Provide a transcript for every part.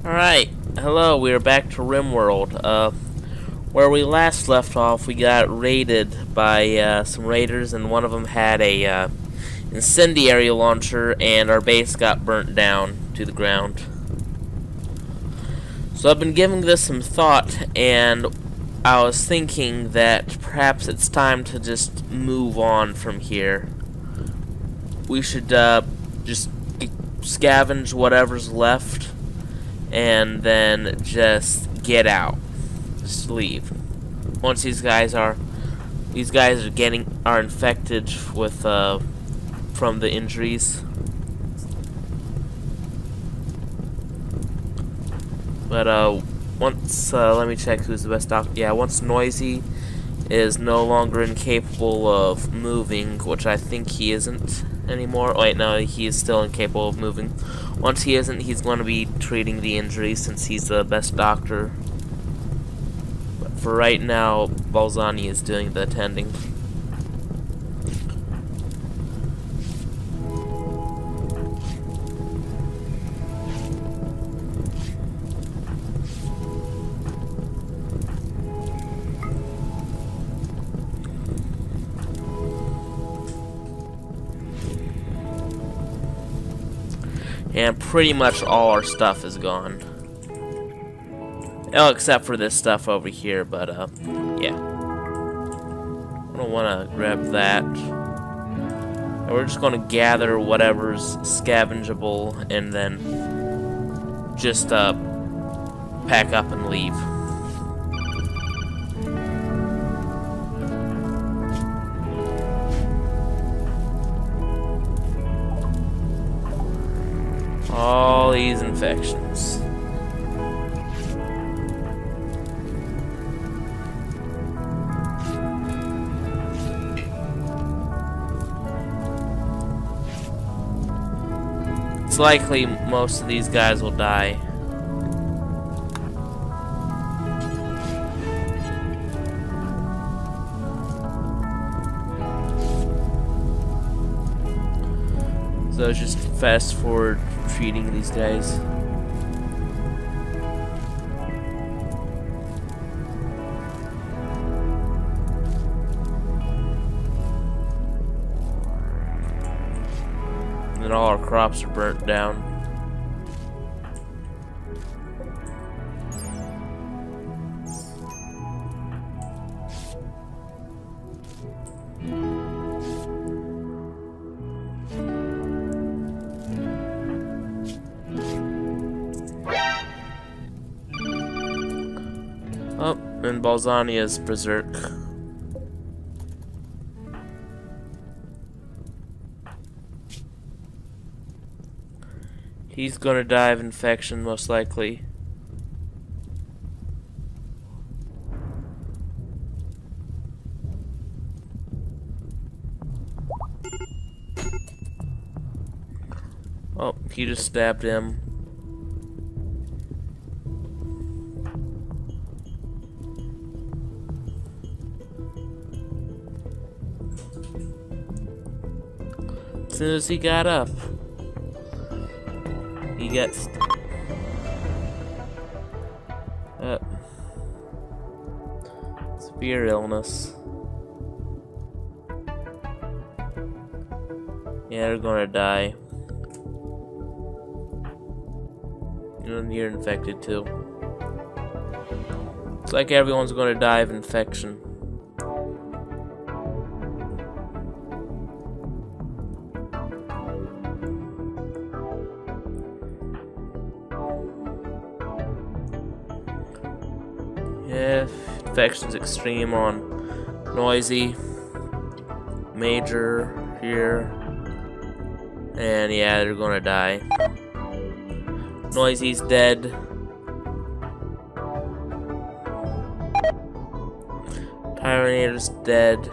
Alright, hello, we are back to Rimworld. Where we last left off, we got raided by some raiders, and one of them had a incendiary launcher, and our base got burnt down to the ground. So I've been giving this some thought, and I was thinking that perhaps it's time to just move on from here. We should just scavenge whatever's left and then just get out. Just leave. Once these guys are infected with from the injuries. But once let me check who's the best doctor. Yeah, once Noisy is no longer incapable of moving, which I think he isn't anymore. Oh, wait, no, he is still incapable of moving. Once he isn't, he's going to be treating the injuries since he's the best doctor. But for right now, Balzani is doing the attending. And pretty much all our stuff is gone. Oh, except for this stuff over here, but, yeah. I don't want to grab that. And we're just going to gather whatever's scavengeable and then just, pack up and leave. All these infections. It's likely most of these guys will die. So just fast forward treating these guys. And then all our crops are burnt down. Oh, and Balzani is berserk. He's gonna die of infection, most likely. Oh, he just stabbed him. As soon as he got up, he gets severe illness. Yeah, they're gonna die. And you're infected too. It's like everyone's gonna die of infection. Yeah, infection's extreme on Noisy, Major here, and yeah, they're gonna die. Noisy's dead. Tyranator's dead.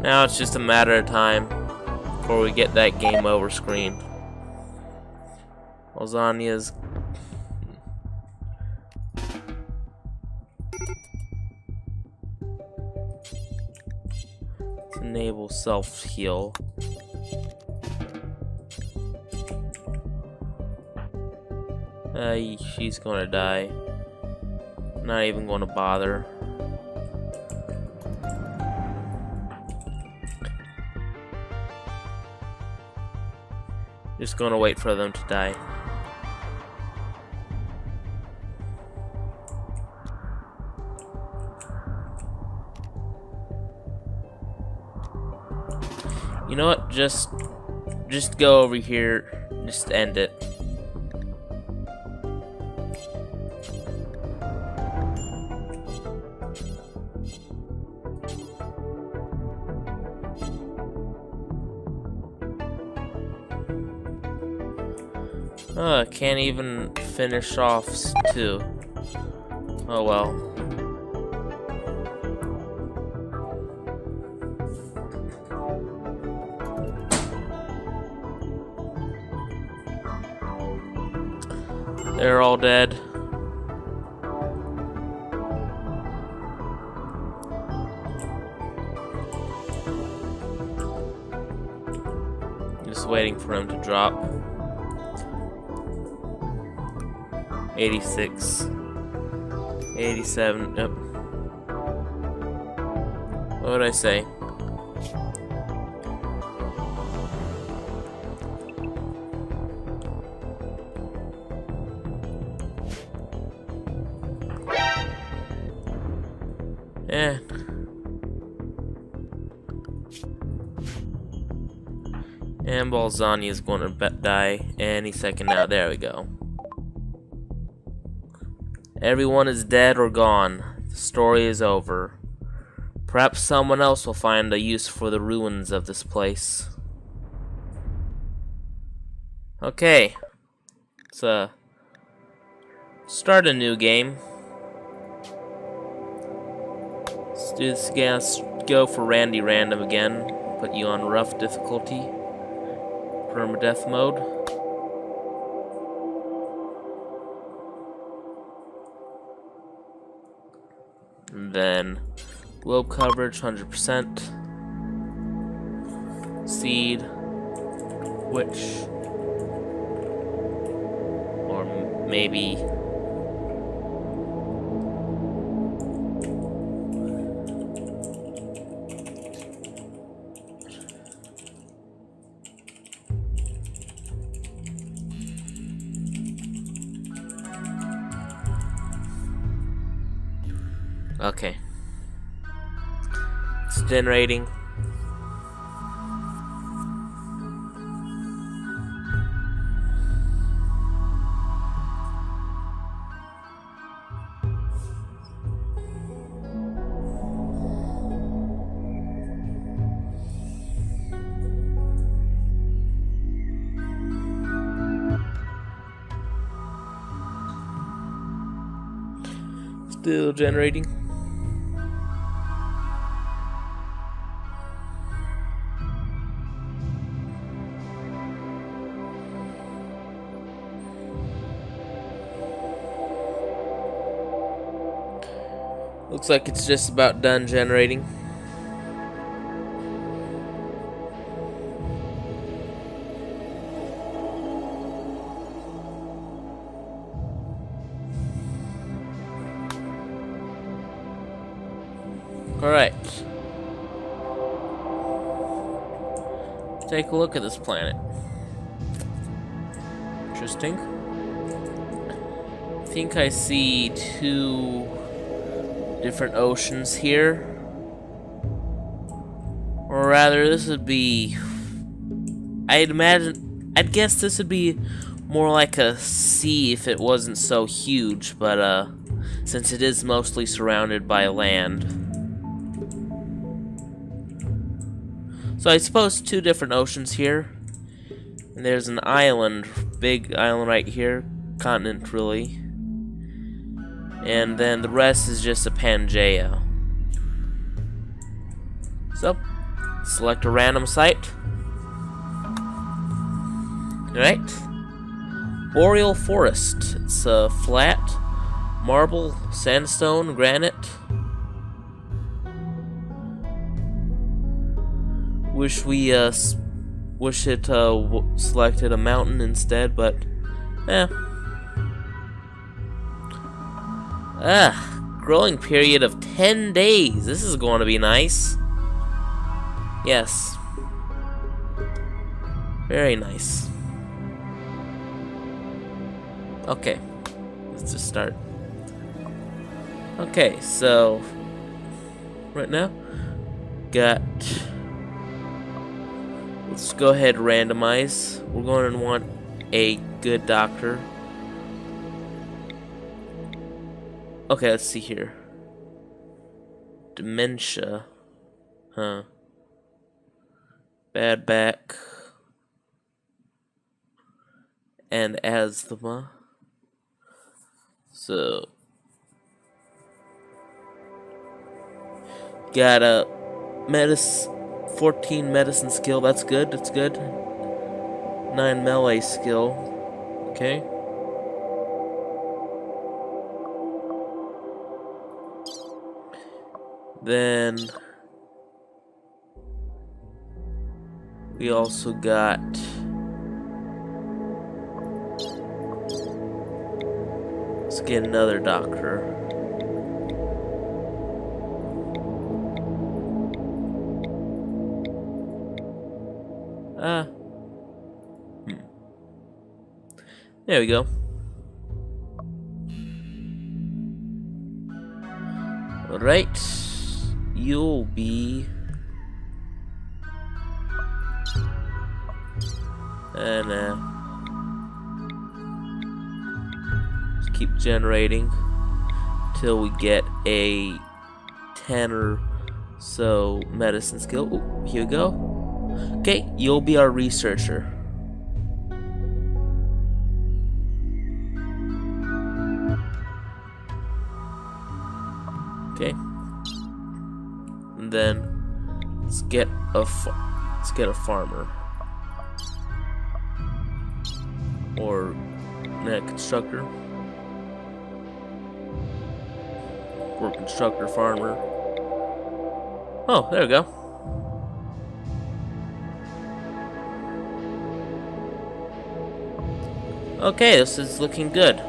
Now it's just a matter of time before we get that game over screen. Lasagna's Enable self-heal. She's gonna die. Not even gonna bother. Just gonna wait for them to die. You know what? Just go over here. Just end it. Can't even finish off two. Oh well. They're all dead. Just waiting for them to drop. 86, 87, yep. What would I say? Eh. And Balzani is going to die any second now. There we go. Everyone is dead or gone. The story is over. Perhaps someone else will find a use for the ruins of this place. Okay. Let's start a new game. Let's do this again. Let's go for Randy Random again. Put you on rough difficulty. Permadeath mode. And then globe coverage 100%. Seed, which, or maybe okay. It's generating. Still generating. Looks like it's just about done generating. Alright. Take a look at this planet. Interesting. I think I see two different oceans here. Or rather, this would be... I'd guess this would be more like a sea if it wasn't so huge, but since it is mostly surrounded by land. So I suppose two different oceans here. And there's an island, big island right here, continent really. And then the rest is just a Pangea. So, select a random site. Alright. Boreal Forest. It's flat, marble, sandstone, granite. Wish we wish it selected a mountain instead, but eh. Growing period of 10 days. This is going to be nice. Yes. Very nice. Okay. Let's just start. Okay, so right now got, let's go ahead and randomize. We're going to want a good doctor. Okay, let's see here. Dementia. Huh. Bad back. And asthma. So got a 14 medicine skill. That's good. That's good. 9 melee skill. Okay. Then we also got let's get another doctor. There we go. Alright. You'll be and just keep generating till we get a 10 or so medicine skill. Ooh, here we go. Okay, you'll be our researcher. Okay. And then let's get a farmer or a constructor or constructor farmer. Oh, there we go. Okay, this is looking good.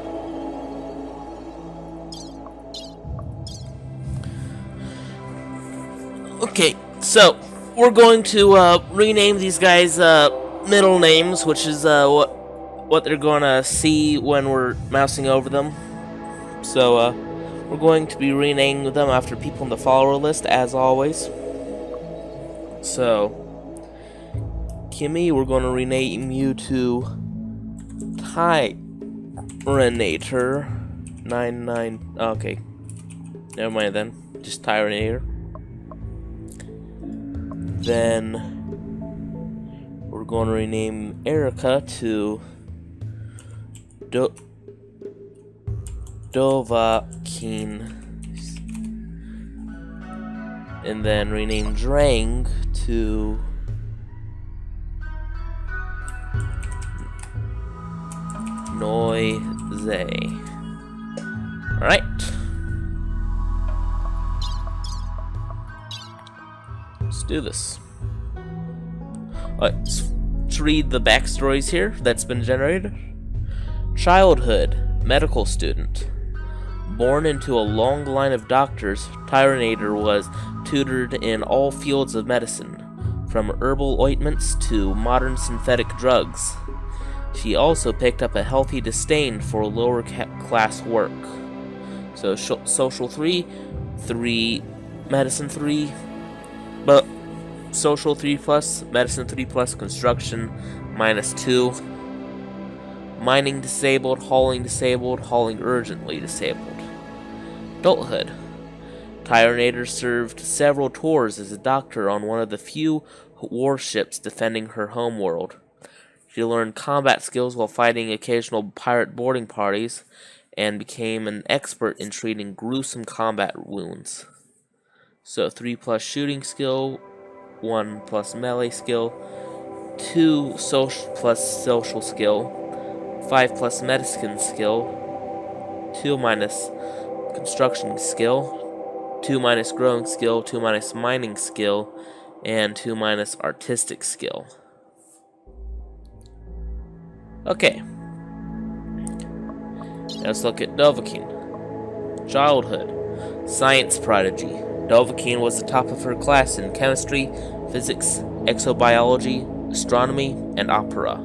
Okay, so we're going to rename these guys middle names, which is what they're gonna see when we're mousing over them. So we're going to be renaming them after people in the follower list, as always. So Kimmy, we're going to rename you to Tyranator 99. Okay, never mind then. Just Tyranator. Then we're going to rename Erica to Dovahkiin, and then rename Drang to Noise. Alright. Let's do this. Alright, let's read the backstories here that's been generated. Childhood, medical student. Born into a long line of doctors, Tyranator was tutored in all fields of medicine, from herbal ointments to modern synthetic drugs. She also picked up a healthy disdain for lower class work. So social 3, medicine 3, but social 3 plus, medicine 3 plus, construction -2, mining disabled, hauling urgently disabled. Adulthood. Tyranator served several tours as a doctor on one of the few warships defending her homeworld. She learned combat skills while fighting occasional pirate boarding parties, and became an expert in treating gruesome combat wounds. So 3 plus shooting skill, 1 plus melee skill, 2 plus social skill, 5 plus medicine skill, 2 minus construction skill, 2 minus growing skill, 2 minus mining skill, and 2 minus artistic skill. Okay. Let's look at Dovahkiin. Childhood. Science prodigy. Dovahkiin was the top of her class in chemistry, physics, exobiology, astronomy, and opera.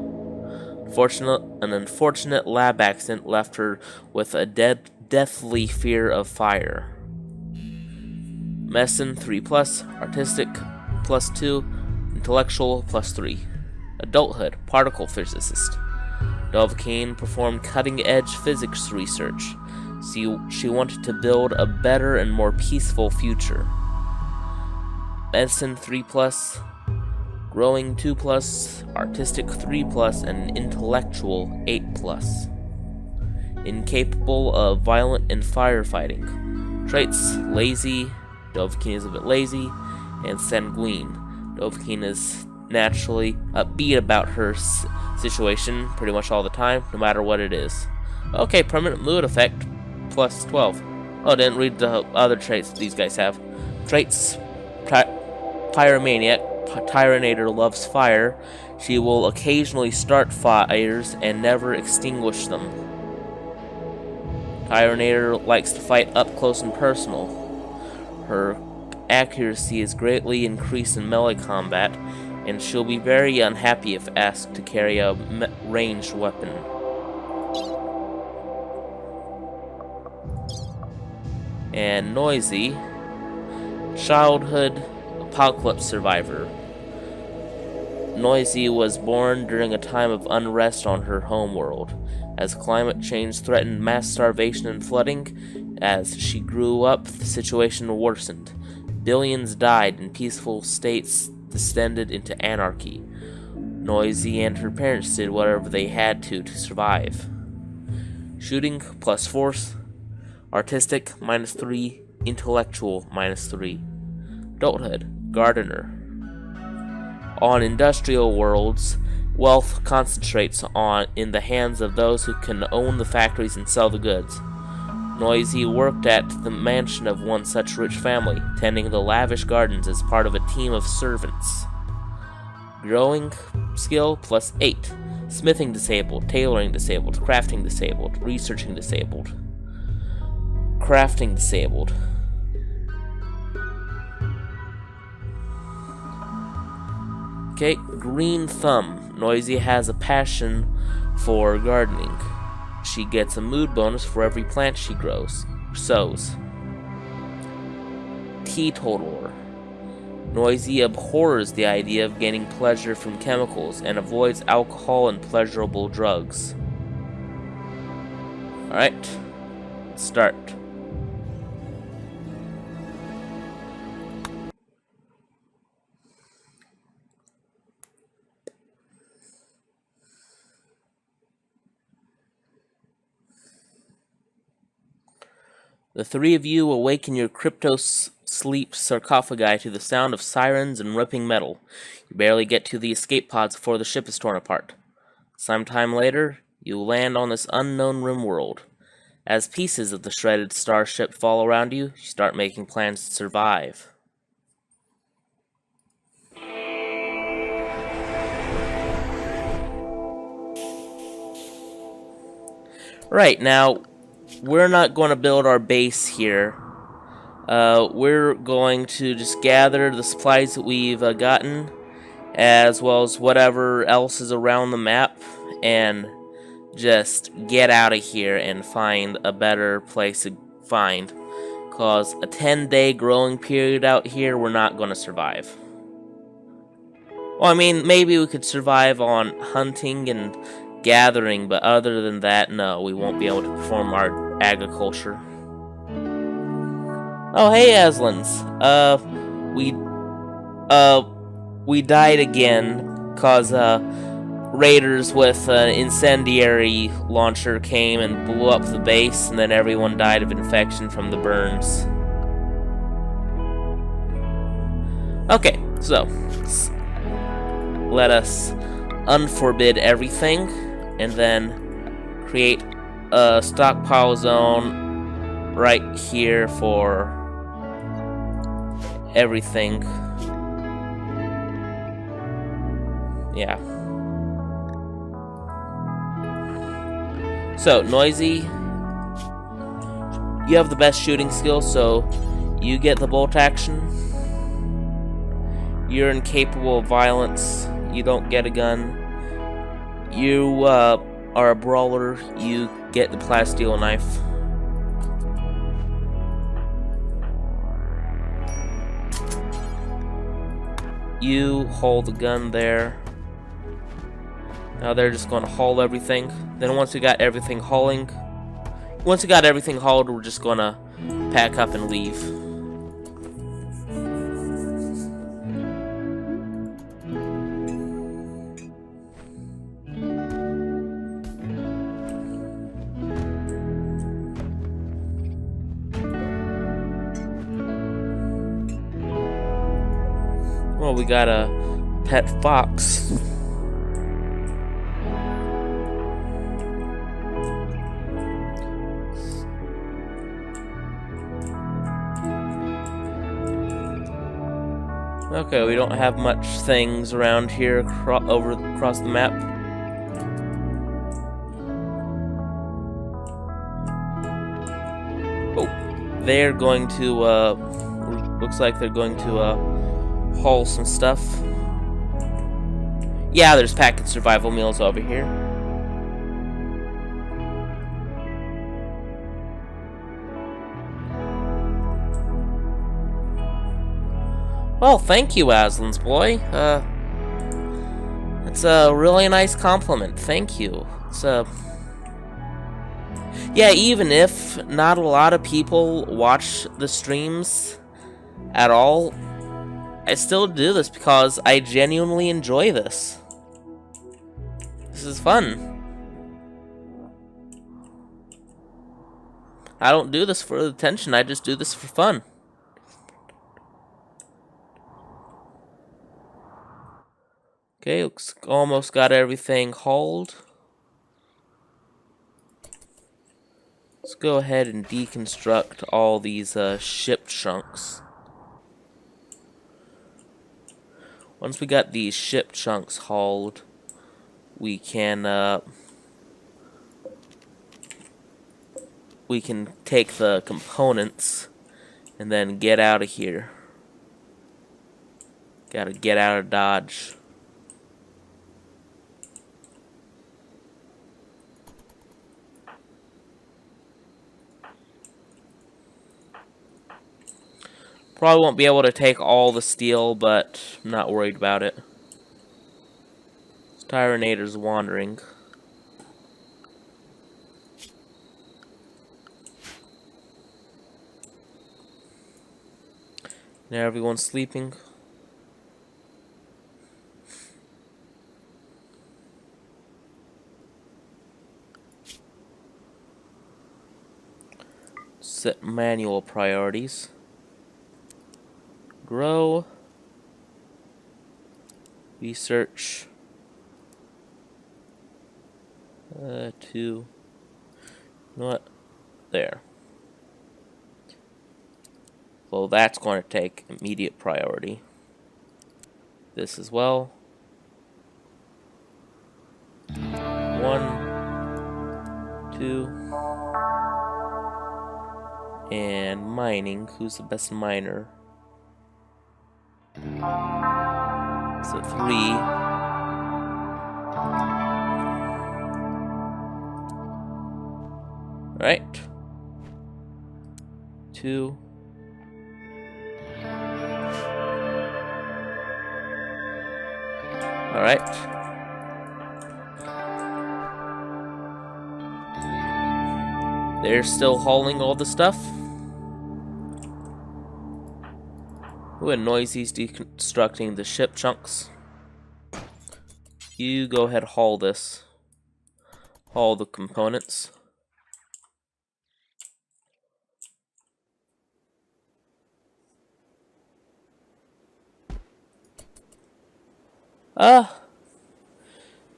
An unfortunate lab accident left her with a deathly fear of fire. Medicine 3+, artistic +2, intellectual +3. Adulthood, particle physicist. Dovahkiin performed cutting-edge physics research. She wanted to build a better and more peaceful future. Medicine 3+, growing 2+, artistic 3+, and intellectual 8+. Incapable of violent and firefighting. Traits, lazy. Dovahkiin is a bit lazy, and sanguine. Dovahkiin is naturally upbeat about her situation pretty much all the time, no matter what it is. Okay, permanent mood effect, +12. Oh, didn't read the other traits these guys have. Traits, pyromaniac. Tyranator loves fire. She will occasionally start fires and never extinguish them. Tyranator likes to fight up close and personal. Her accuracy is greatly increased in melee combat, and she'll be very unhappy if asked to carry a ranged weapon. And noisy. Childhood apocalypse survivor. Noisy was born during a time of unrest on her homeworld. As climate change threatened mass starvation and flooding, as she grew up, the situation worsened. Billions died and peaceful states descended into anarchy. Noisy and her parents did whatever they had to survive. Shooting +4, artistic -3, intellectual -3. Adulthood, gardener. On industrial worlds, wealth concentrates in the hands of those who can own the factories and sell the goods. Noisy worked at the mansion of one such rich family, tending the lavish gardens as part of a team of servants. Growing skill +8. Smithing disabled, tailoring disabled, crafting disabled, researching disabled. Crafting disabled. Okay, green thumb. Noisy has a passion for gardening. She gets a mood bonus for every plant she sows. Teetotaler. Noisy abhors the idea of gaining pleasure from chemicals and avoids alcohol and pleasurable drugs. Alright, let's start. The three of you awaken your crypto-sleep sarcophagi to the sound of sirens and ripping metal. You barely get to the escape pods before the ship is torn apart. Sometime later, you land on this unknown Rimworld. As pieces of the shredded starship fall around you, you start making plans to survive. Right, now, we're not going to build our base here. We're going to just gather the supplies that we've gotten, as well as whatever else is around the map, and just get out of here and find a better place to find. Because a 10-day growing period out here, we're not going to survive. Well, I mean, maybe we could survive on hunting and gathering, but other than that, no, we won't be able to perform our agriculture. Oh, hey, Aslans. We died again, cause, raiders with an incendiary launcher came and blew up the base, and then everyone died of infection from the burns. Okay, so, let us unforbid everything, and then create a stockpile zone right here for everything. Yeah. So, Noisy, you have the best shooting skills, so you get the bolt action. You're incapable of violence. You don't get a gun. You are a brawler. You get the plasteel knife. You hold the gun there. Now they're just going to haul everything. Then once we got everything hauling, we're just going to pack up and leave. Well, we got a pet fox. Okay, we don't have much things around here across the map. Oh, they're going to, looks like they're going to, haul some stuff. Yeah, there's packaged survival meals over here. Well, thank you, Aslan's boy. It's a really nice compliment. Thank you. Yeah, even if not a lot of people watch the streams at all, I still do this because I genuinely enjoy this. This is fun. I don't do this for attention, I just do this for fun. Okay, looks almost got everything hauled. Let's go ahead and deconstruct all these ship chunks. Once we got these ship chunks hauled, we can take the components and then get out of here. Gotta get out of Dodge. Probably won't be able to take all the steel, but I'm not worried about it. This Tyranator's wandering. Now everyone's sleeping. Set manual priorities. Grow. Research. 2. You know what? There. Well, that's going to take immediate priority. This as well. 1, 2. And mining. Who's the best miner? So 3. Alright. 2. Alright. They're still hauling all the stuff. Ooh, and Noisy's deconstructing the ship chunks. You go ahead, haul this. Haul the components.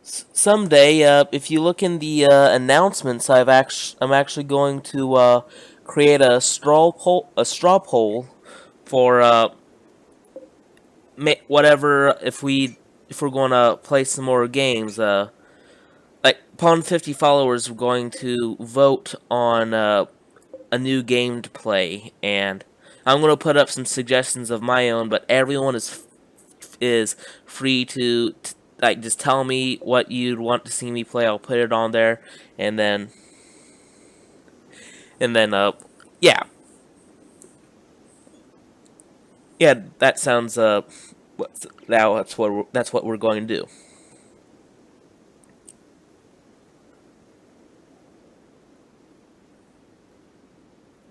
Someday, if you look in the announcements, I'm actually going to create a straw poll for whatever, if we if we're gonna play some more games, like upon 50 followers, we're going to vote on a new game to play, and I'm gonna put up some suggestions of my own, but everyone is free to like just tell me what you'd want to see me play. I'll put it on there, and then yeah, yeah, that sounds now that's what we're going to do.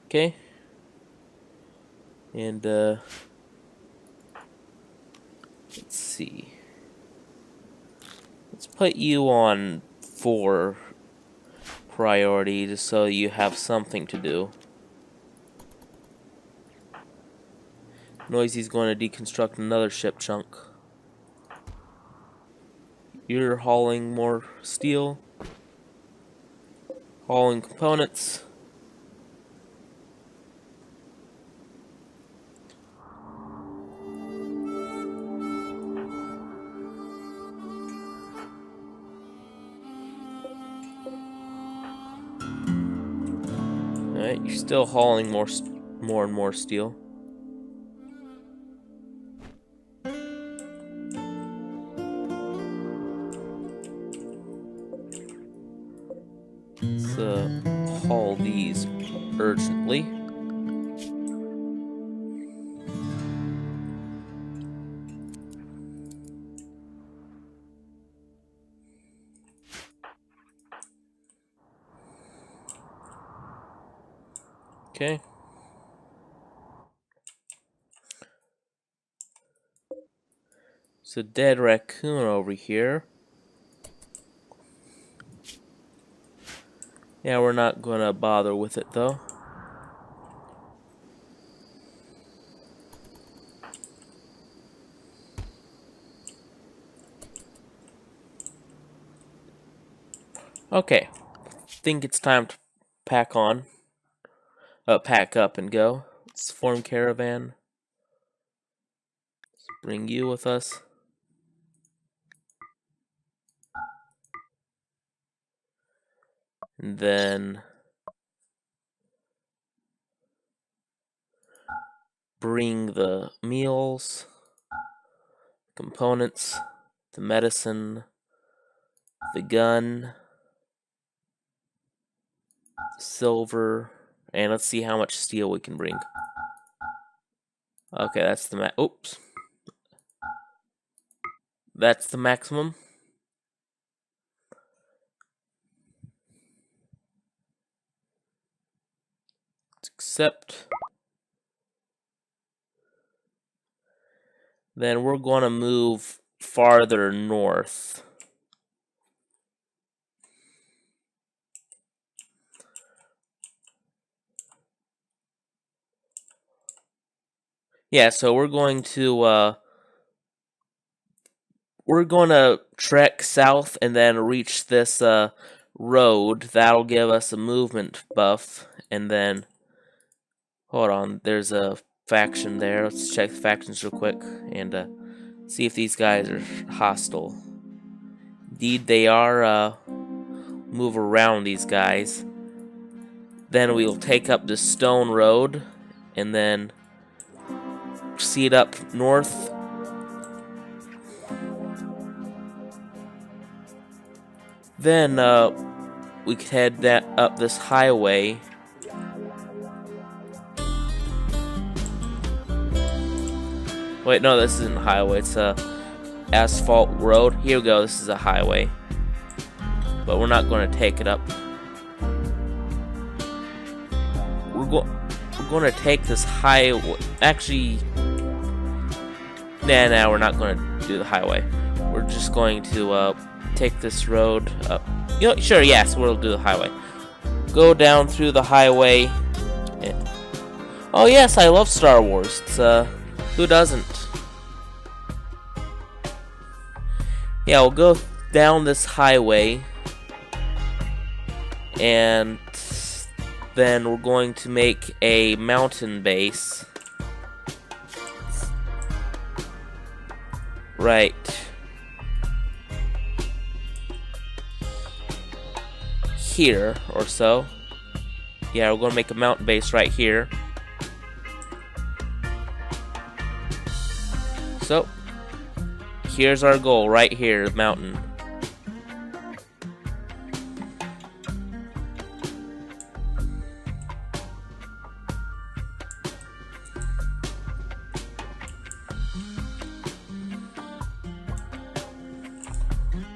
Okay, and let's see. Let's put you on 4 priority just so you have something to do. Noisy's going to deconstruct another ship chunk. You're hauling more steel. Hauling components. Alright, you're still hauling more and more steel. Let's haul these urgently. Okay. It's a dead raccoon over here. Yeah, we're not gonna bother with it though. Okay, think it's time to pack up and go. Let's form caravan. Let's bring you with us. And then bring the meals, components, the medicine, the gun, the silver, and let's see how much steel we can bring. Okay, that's the oops. That's the maximum. Let's accept. Then we're going to move farther north. Yeah, so we're going to trek south and then reach this road. That'll give us a movement buff, and then hold on, there's a faction there. Let's check the factions real quick and see if these guys are hostile. Indeed, they are. Move around these guys. Then we'll take up the stone road and then proceed up north. Then we could head up this highway. Wait, no, this isn't a highway. It's a asphalt road. Here we go. This is a highway, but we're not going to take it up. We're going to take this highway. Actually, nah, we're not going to do the highway. We're just going to take this road up. You know, sure, yes, we'll do the highway. Go down through the highway. Oh yes, I love Star Wars. It's who doesn't? Yeah, we'll go down this highway, and then we're going to make a mountain base. Right here or so. Yeah, we're gonna make a mountain base right here. So, here's our goal right here, mountain.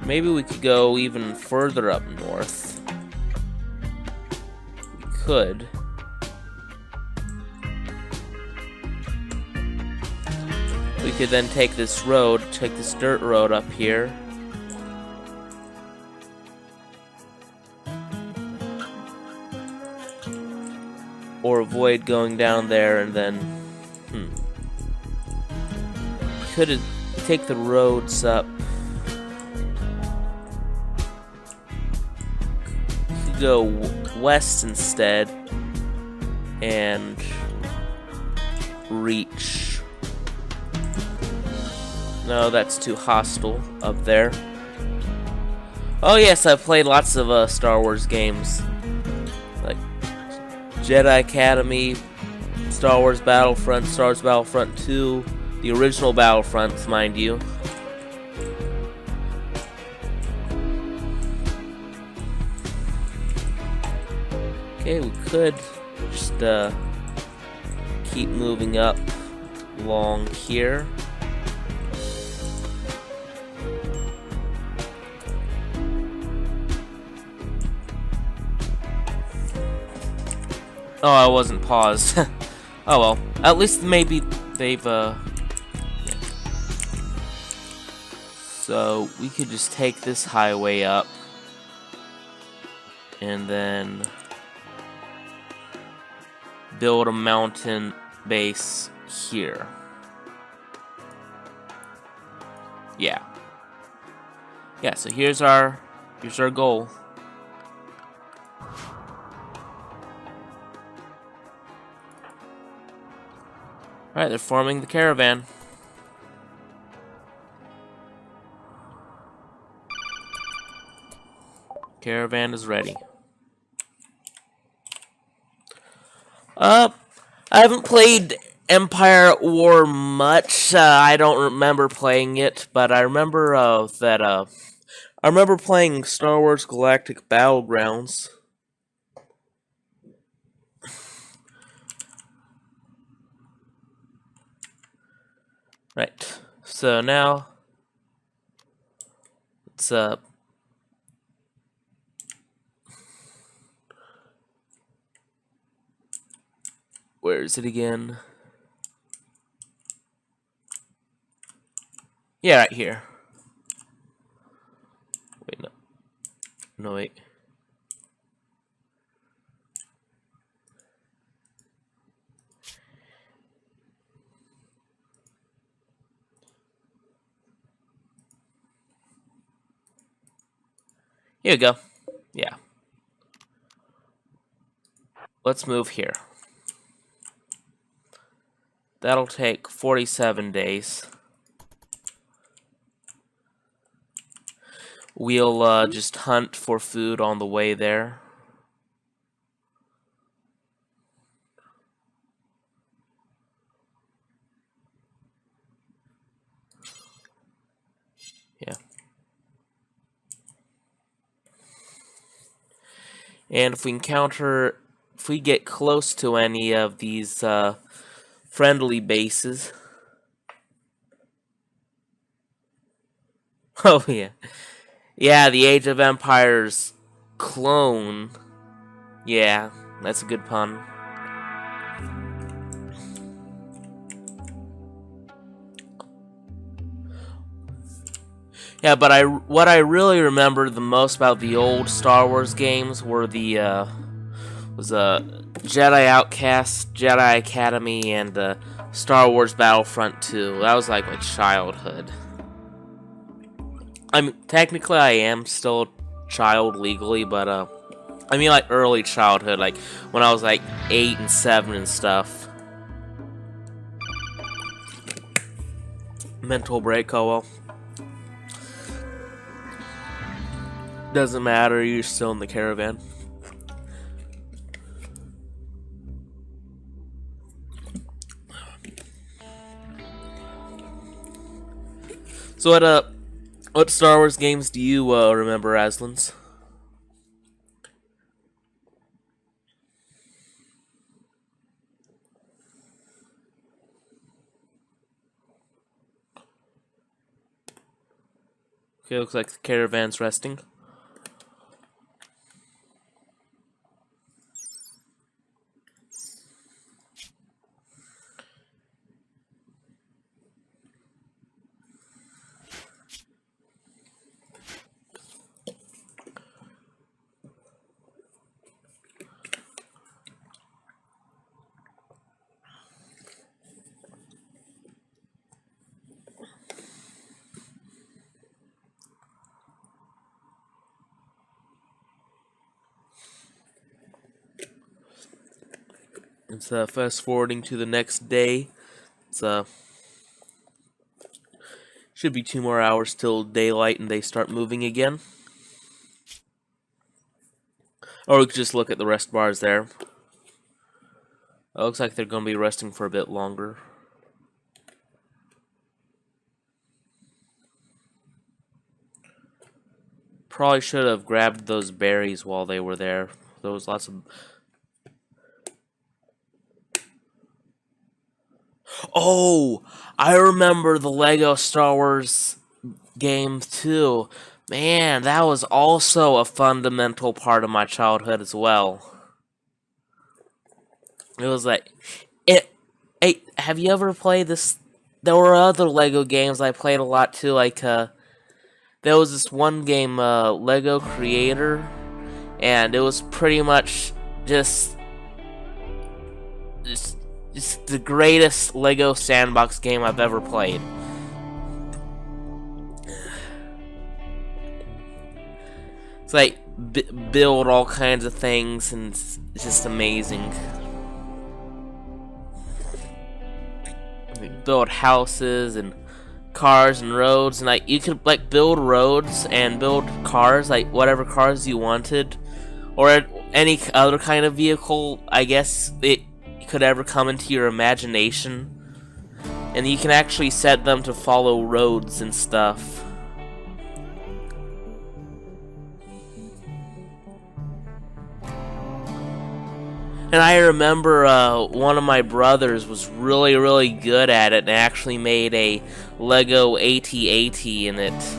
Maybe we could go even further up north. We could. We could then take this road, take this dirt road up here. Or avoid going down there and then... Could take the roads up. Could go west instead. And... reach... No, that's too hostile up there. Oh yes, I've played lots of Star Wars games. Like Jedi Academy, Star Wars Battlefront, Star Wars Battlefront 2, the original Battlefronts, mind you. Okay, we could just keep moving up along here. Oh, I wasn't paused. Oh well. At least maybe they've, So, we could just take this highway up. And then... build a mountain base here. Yeah. Yeah, so here's our goal. Alright, they're forming the caravan. Caravan is ready. I haven't played Empire at War much. I don't remember playing it, but I remember I remember playing Star Wars Galactic Battlegrounds. Right, so now let's where is it again? Yeah, right here. Wait, no. No, wait. Here we go. Yeah. Let's move here. That'll take 47 days. We'll just hunt for food on the way there. Yeah. And if we get close to any of these friendly bases. Oh yeah. Yeah, the Age of Empires clone. Yeah, that's a good pun. Yeah, but what I really remember the most about the old Star Wars games were the Jedi Outcast, Jedi Academy, and Star Wars Battlefront 2. That was like my childhood. I mean, technically I am still a child legally, but I mean like early childhood, like when I was like 8 and 7 and stuff. Mental break, oh well. Doesn't matter, you're still in the caravan. So what Star Wars games do you remember, Aslan's? Okay, looks like the caravan's resting. It's fast forwarding to the next day. It's should be 2 more hours till daylight and they start moving again. Or we could just look at the rest bars there. It looks like they're gonna be resting for a bit longer. Probably should have grabbed those berries while they were there. There was lots of... Oh! I remember the Lego Star Wars game too. Man, that was also a fundamental part of my childhood as well. It was like... Hey, have you ever played this? There were other Lego games I played a lot too, like, there was this one game, Lego Creator, and it was pretty much just just the greatest Lego sandbox game I've ever played. It's like build all kinds of things, and it's just amazing. Build houses and cars and roads, and like you could like build roads and build cars, like whatever cars you wanted, or any other kind of vehicle I guess it could ever come into your imagination, and you can actually set them to follow roads and stuff. And I remember one of my brothers was really good at it and actually made a Lego AT-AT in it.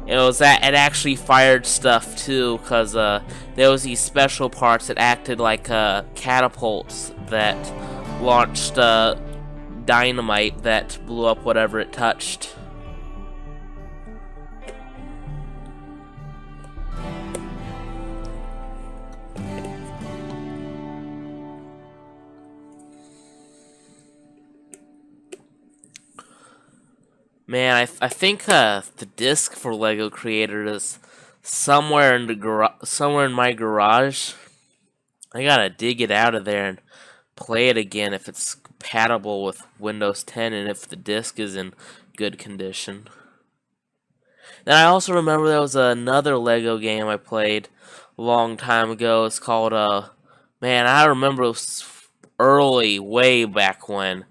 It was that it actually fired stuff too, because there was these special parts that acted like catapults that launched dynamite that blew up whatever it touched. Man, I think the disc for Lego Creator is somewhere in the somewhere in my garage. I gotta dig it out of there and play it again if it's compatible with Windows 10 and if the disc is in good condition. Then I also remember there was another Lego game I played a long time ago. It's called man, I remember it was early, way back when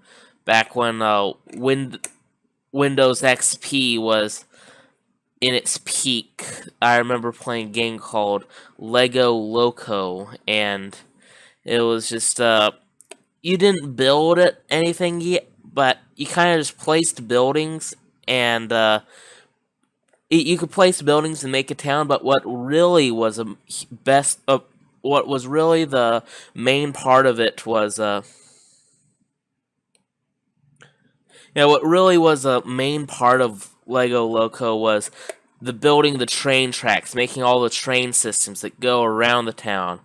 Windows XP was in its peak. I remember playing a game called Lego Loco, and it was just you didn't build anything yet, but you kind of just placed buildings, and you could place buildings and make a town. But what really was what was really the main part of it was what really was a main part of Lego Loco was building the train tracks, making all the train systems that go around the town,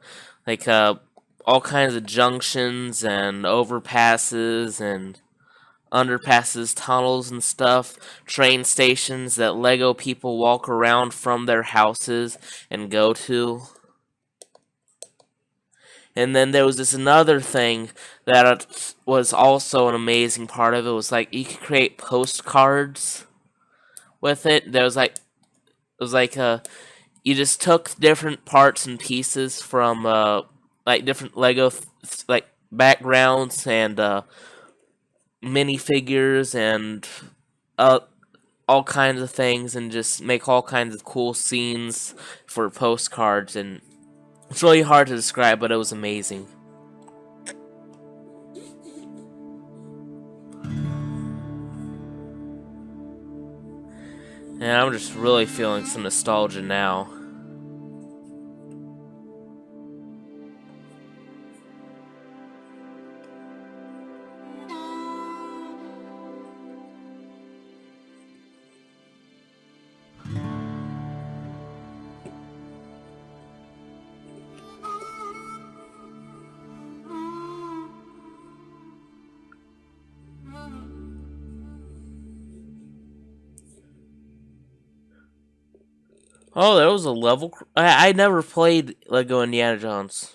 like all kinds of junctions and overpasses and underpasses, tunnels and stuff, train stations that Lego people walk around from their houses and go to. And then there was this another thing that was also an amazing part of it. It was like you could create postcards with it. You just took different parts and pieces from like different Lego like backgrounds and minifigures and uh, all kinds of things and just make all kinds of cool scenes for postcards, and it's really hard to describe, but it was amazing. And I'm just really feeling some nostalgia now. Oh, there was a level. I never played Lego Indiana Jones.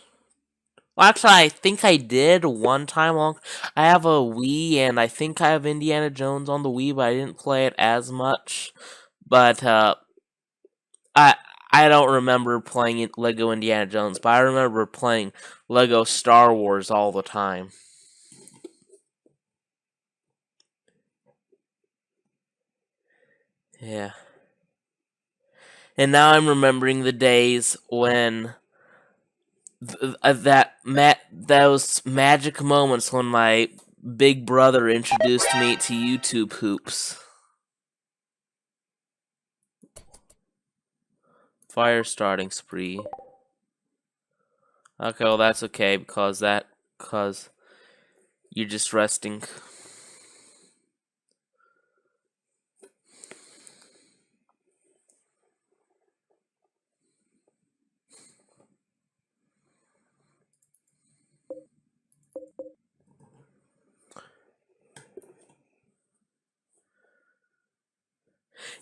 Well, actually, I think I did one time. I have a Wii, and I think I have Indiana Jones on the Wii, but I didn't play it as much. But I I don't remember playing Lego Indiana Jones, but I remember playing Lego Star Wars all the time. Yeah. And now I'm remembering the days when those magic moments when my big brother introduced me to YouTube hoops. Fire starting spree. Okay, well that's okay because you're just resting.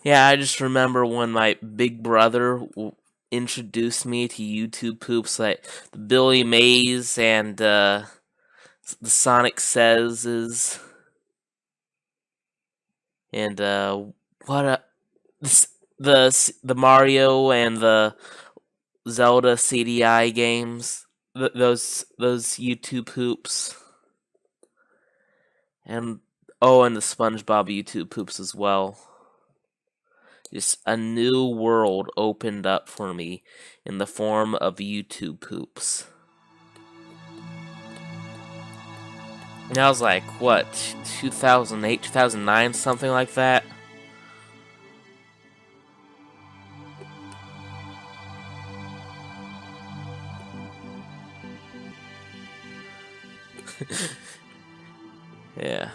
Yeah, I just remember when my big brother introduced me to YouTube poops like the Billy Mays and the Sonic Says and what the Mario and the Zelda CDI games. Those YouTube hoops. And oh, and the SpongeBob YouTube hoops as well. Just a new world opened up for me in the form of YouTube poops. And I was like, what, 2008, 2009, something like that? Yeah.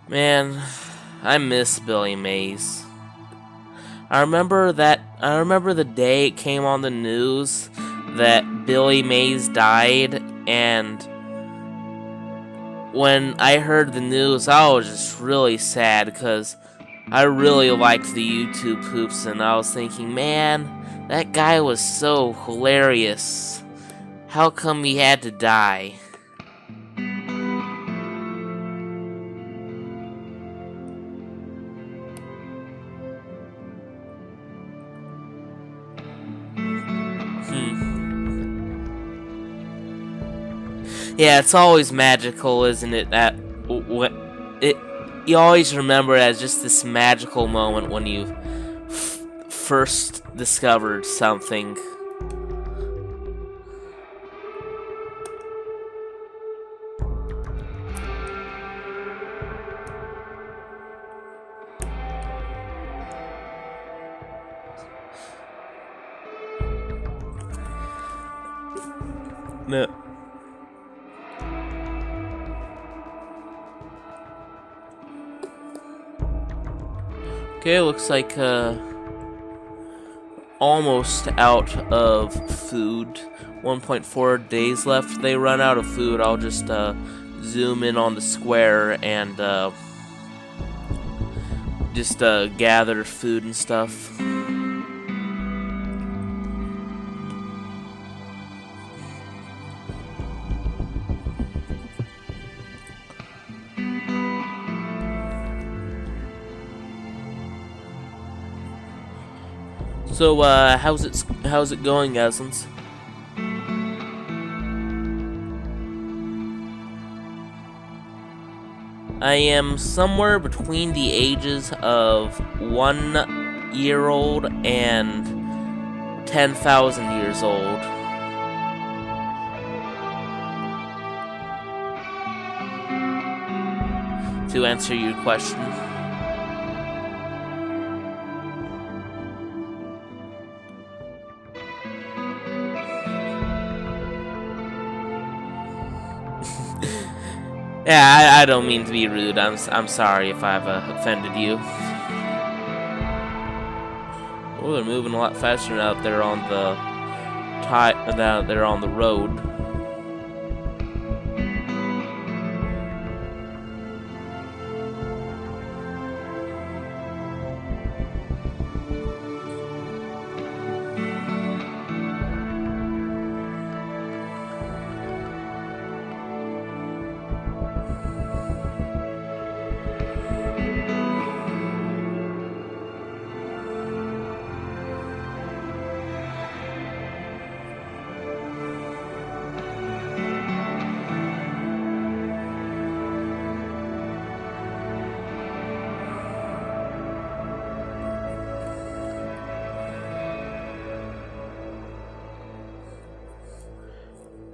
Man, I miss Billy Mays. I remember the day it came on the news that Billy Mays died, and when I heard the news, I was just really sad because I really liked the YouTube hoops, and I was thinking, man, that guy was so hilarious. How come he had to die? Yeah, it's always magical, isn't it? That it you always remember it as just this magical moment when you first discovered something. No. Okay, looks like almost out of food. 1.4 days left. They run out of food. I'll just zoom in on the square and just gather food and stuff. So how's it going, Essence? I am somewhere between the ages of 1-year-old and 10,000 years old. To answer your question. Yeah, I don't mean to be rude. I'm sorry if I've offended you. Oh, they're moving a lot faster now that they're on the now that they're on the road.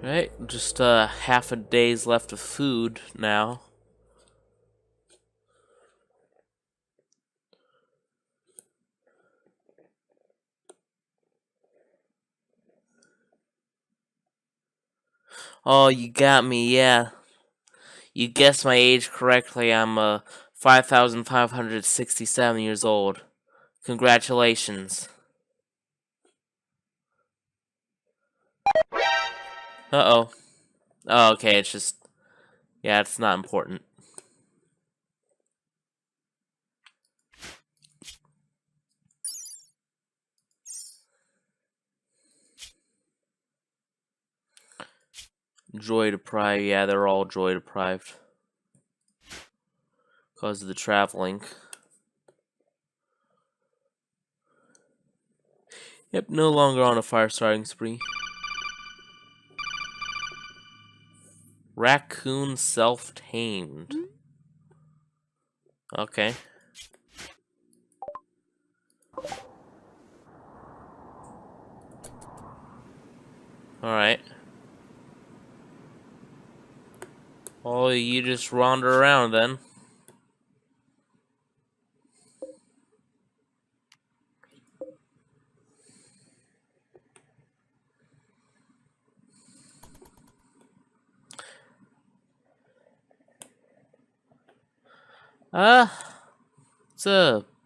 Right, just half a day's left of food now. Oh, you got me, yeah. You guessed my age correctly. I'm 5,567 years old. Congratulations. Uh-oh. Oh, okay, it's just... Yeah, it's not important. Joy deprived. Yeah, they're all joy deprived. Because of the traveling. Yep, no longer on a fire starting spree. Raccoon self-tamed. Okay. Alright. Oh, you just wander around then.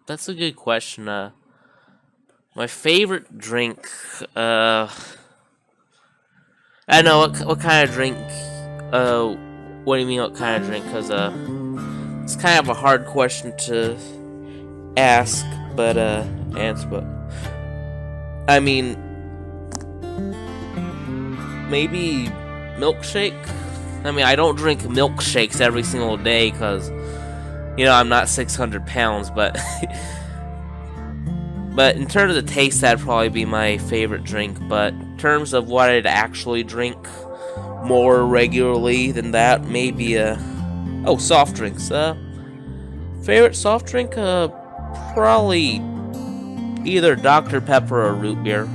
That's a good question. My favorite drink, I don't know what kind of drink, what do you mean what kind of drink? Cause, it's kind of a hard question to ask, but, answer, but, I mean, maybe milkshake? I mean, I don't drink milkshakes every single day, cause, you know, I'm not 600 pounds, but but in terms of the taste, that'd probably be my favorite drink. But in terms of what I'd actually drink more regularly than that, maybe oh, soft drinks. Favorite soft drink? Probably either Dr. Pepper or root beer.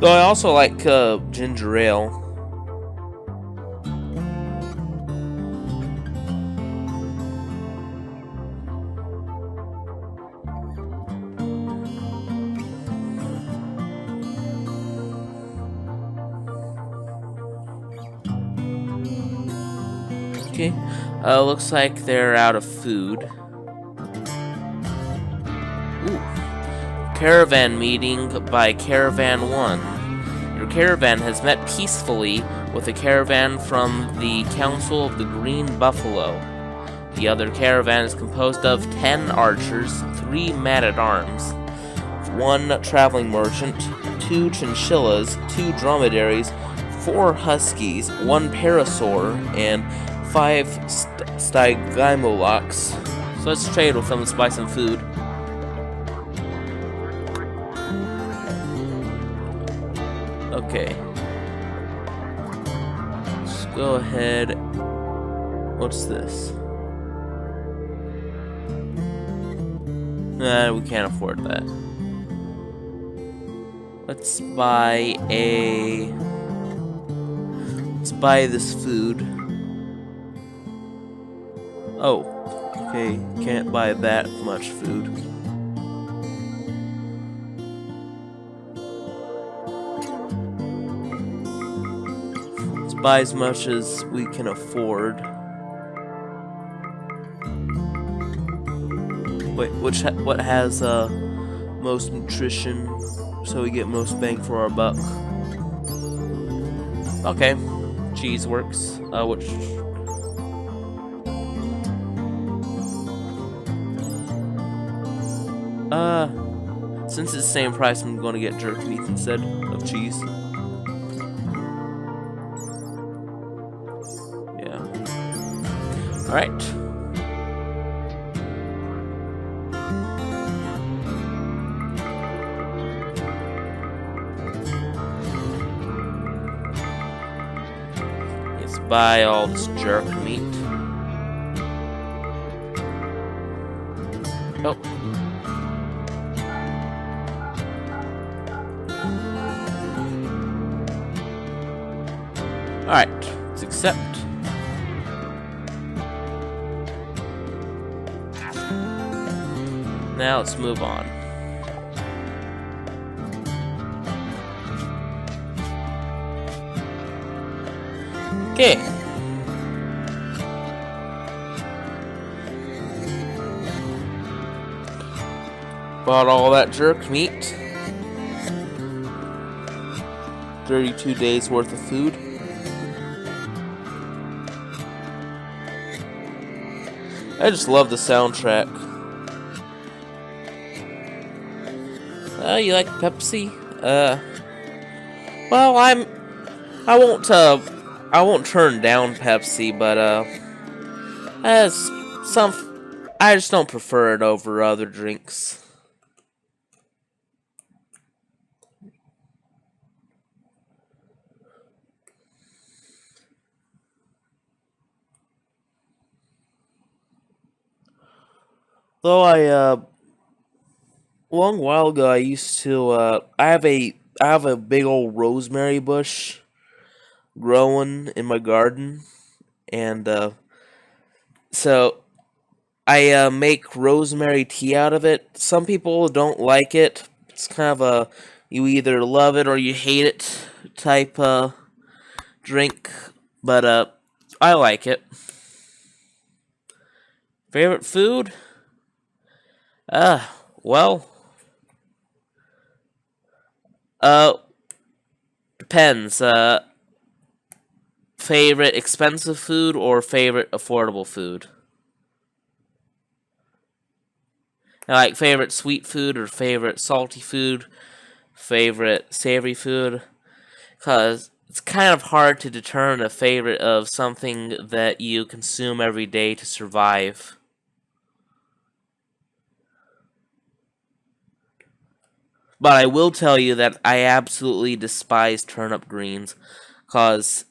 Though I also like ginger ale. Okay, looks like they're out of food. Ooh. Caravan meeting by Caravan 1. Your caravan has met peacefully with a caravan from the Council of the Green Buffalo. The other caravan is composed of 10 archers, 3 men-at-arms, 1 traveling merchant, 2 chinchillas, 2 dromedaries, 4 huskies, 1 parasaur, and 5 stygimolochs. So let's trade with them. Let's buy some food. Okay. Let's go ahead. What's this? Nah, we can't afford that. Let's buy this food. Oh, okay, can't buy that much food. Let's buy as much as we can afford. Wait, what has most nutrition, so we get most bang for our buck? Okay, cheese works. Which since it's the same price, I'm going to get jerk meat instead of cheese. Yeah. All right. Let's buy all this jerk meat. Oh. Alright, let's accept. Now let's move on. Okay. Bought all that jerk meat. 32 days worth of food. I just love the soundtrack. You like Pepsi? Well, I won't turn down Pepsi, but as I just don't prefer it over other drinks. Though a long while ago I used to I have a big old rosemary bush growing in my garden, and so I make rosemary tea out of it. Some people don't like it. It's kind of a you either love it or you hate it type drink, but I like it. Favorite food? Well, depends. Favorite expensive food or favorite affordable food? Like favorite sweet food or favorite salty food, favorite savory food? Because it's kind of hard to determine a favorite of something that you consume every day to survive. But I will tell you that I absolutely despise turnip greens, cause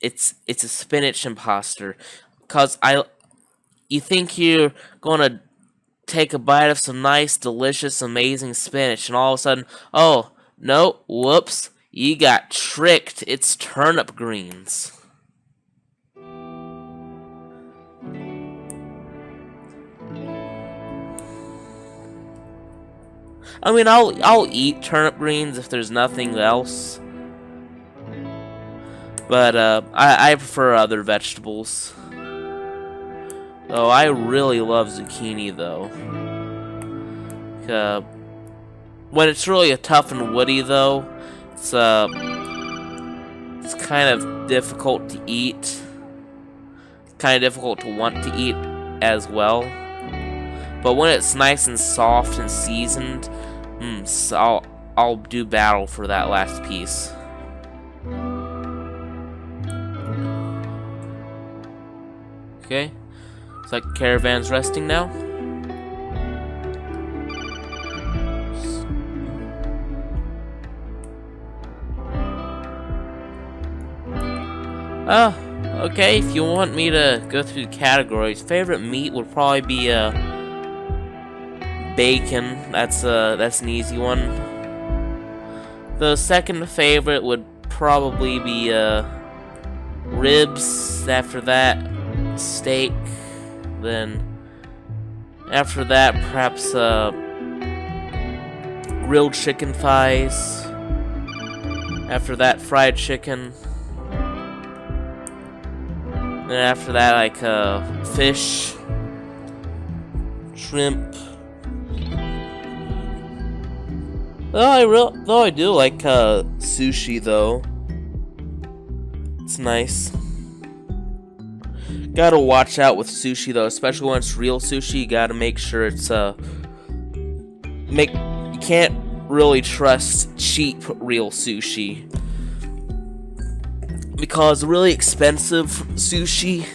it's a spinach imposter. Cause you think you're gonna take a bite of some nice, delicious, amazing spinach, and all of a sudden, oh no, whoops, you got tricked. It's turnip greens. I mean, I'll eat turnip greens if there's nothing else, but I prefer other vegetables. Oh, I really love zucchini though. When it's really tough and woody though, it's kind of difficult to eat. Kind of difficult to want to eat as well. But when it's nice and soft and seasoned, so I'll do battle for that last piece. Okay, looks like the caravan's resting now. Oh, okay, if you want me to go through the categories, favorite meat would probably be bacon. That's an easy one. The second favorite would probably be ribs. After that, steak. Then after that, perhaps grilled chicken thighs. After that, fried chicken. Then after that, like fish, shrimp. Though I do like sushi though. It's nice. Gotta watch out with sushi though, especially when it's real sushi. You gotta make sure it's you can't really trust cheap real sushi, because really expensive sushi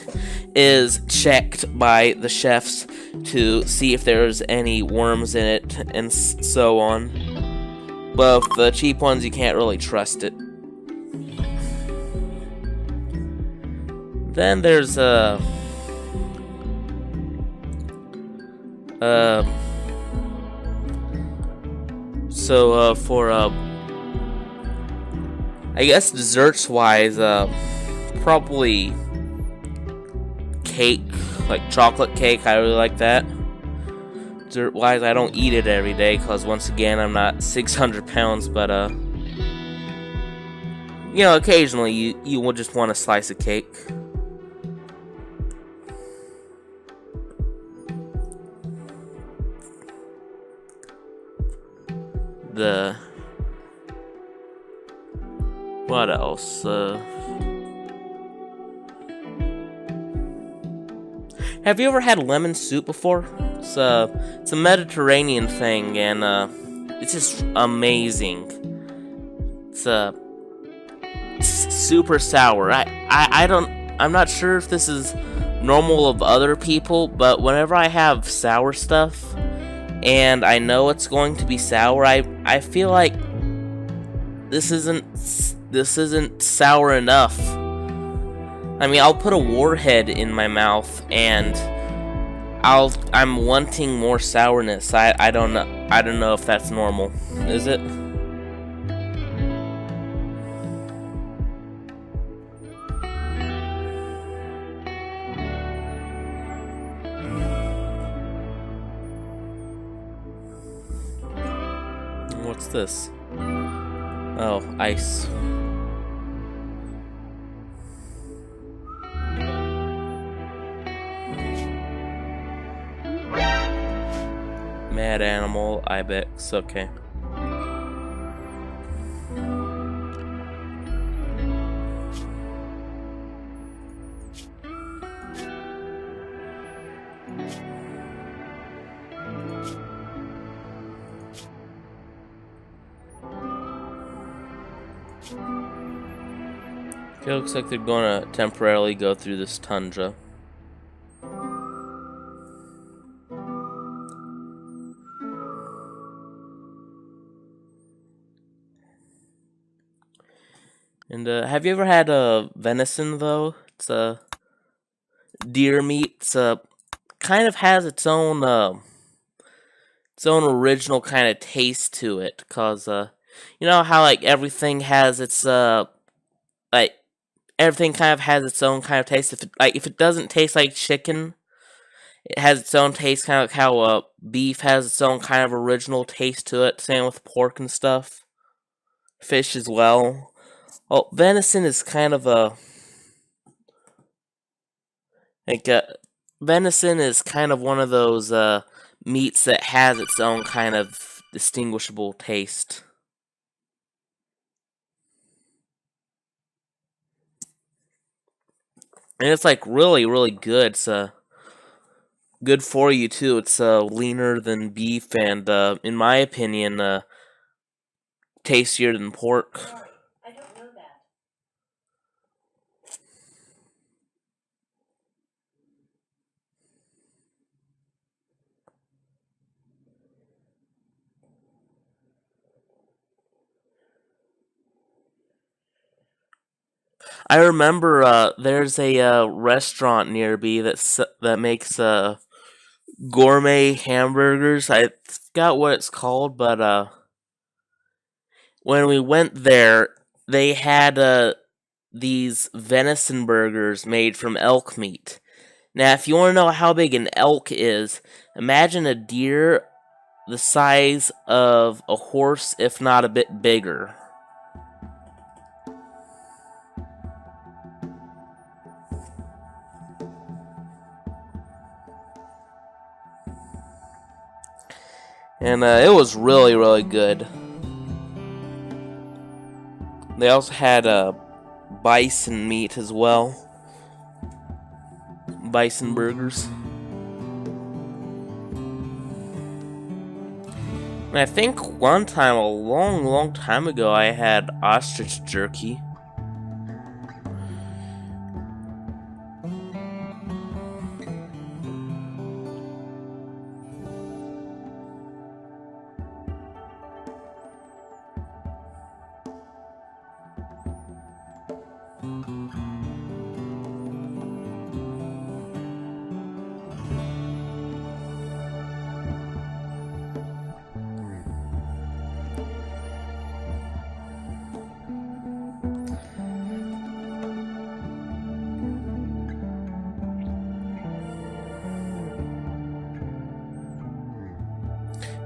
is checked by the chefs to see if there's any worms in it and so on. But with the cheap ones, you can't really trust it. Then there's for I guess desserts wise, probably cake, like chocolate cake. I really like that. Dessert wise, I don't eat it every day because once again I'm not 600 pounds, but you know, occasionally you will just want a slice of cake. What else? Have you ever had lemon soup before? It's a Mediterranean thing, and it's just amazing. It's super sour. I'm not sure if this is normal of other people, but whenever I have sour stuff and I know it's going to be sour, I feel like this isn't sour enough. I mean, I'll put a warhead in my mouth and I'm wanting more sourness. I don't know if that's normal. Is it? What's this? Oh, ice. Mad animal, ibex, okay. It looks like they're gonna temporarily go through this tundra. And have you ever had venison though? It's deer meat. It's kind of has its own original kind of taste to it, cause you know how like everything has its like everything kind of has its own kind of taste. If it doesn't taste like chicken, it has its own taste, kind of like how beef has its own kind of original taste to it. Same with pork and stuff, fish as well. Well, venison is kind of a like venison is kind of one of those meats that has its own kind of distinguishable taste. And it's like really, really good. It's good for you too. It's leaner than beef, and in my opinion, tastier than pork. I don't know that. I remember there's a restaurant near me that makes gourmet hamburgers. I forgot what it's called, but when we went there, they had these venison burgers made from elk meat. Now, if you want to know how big an elk is, imagine a deer the size of a horse, if not a bit bigger. And it was really, really good. They also had bison meat as well. Bison burgers. And I think one time, a long, long time ago, I had ostrich jerky.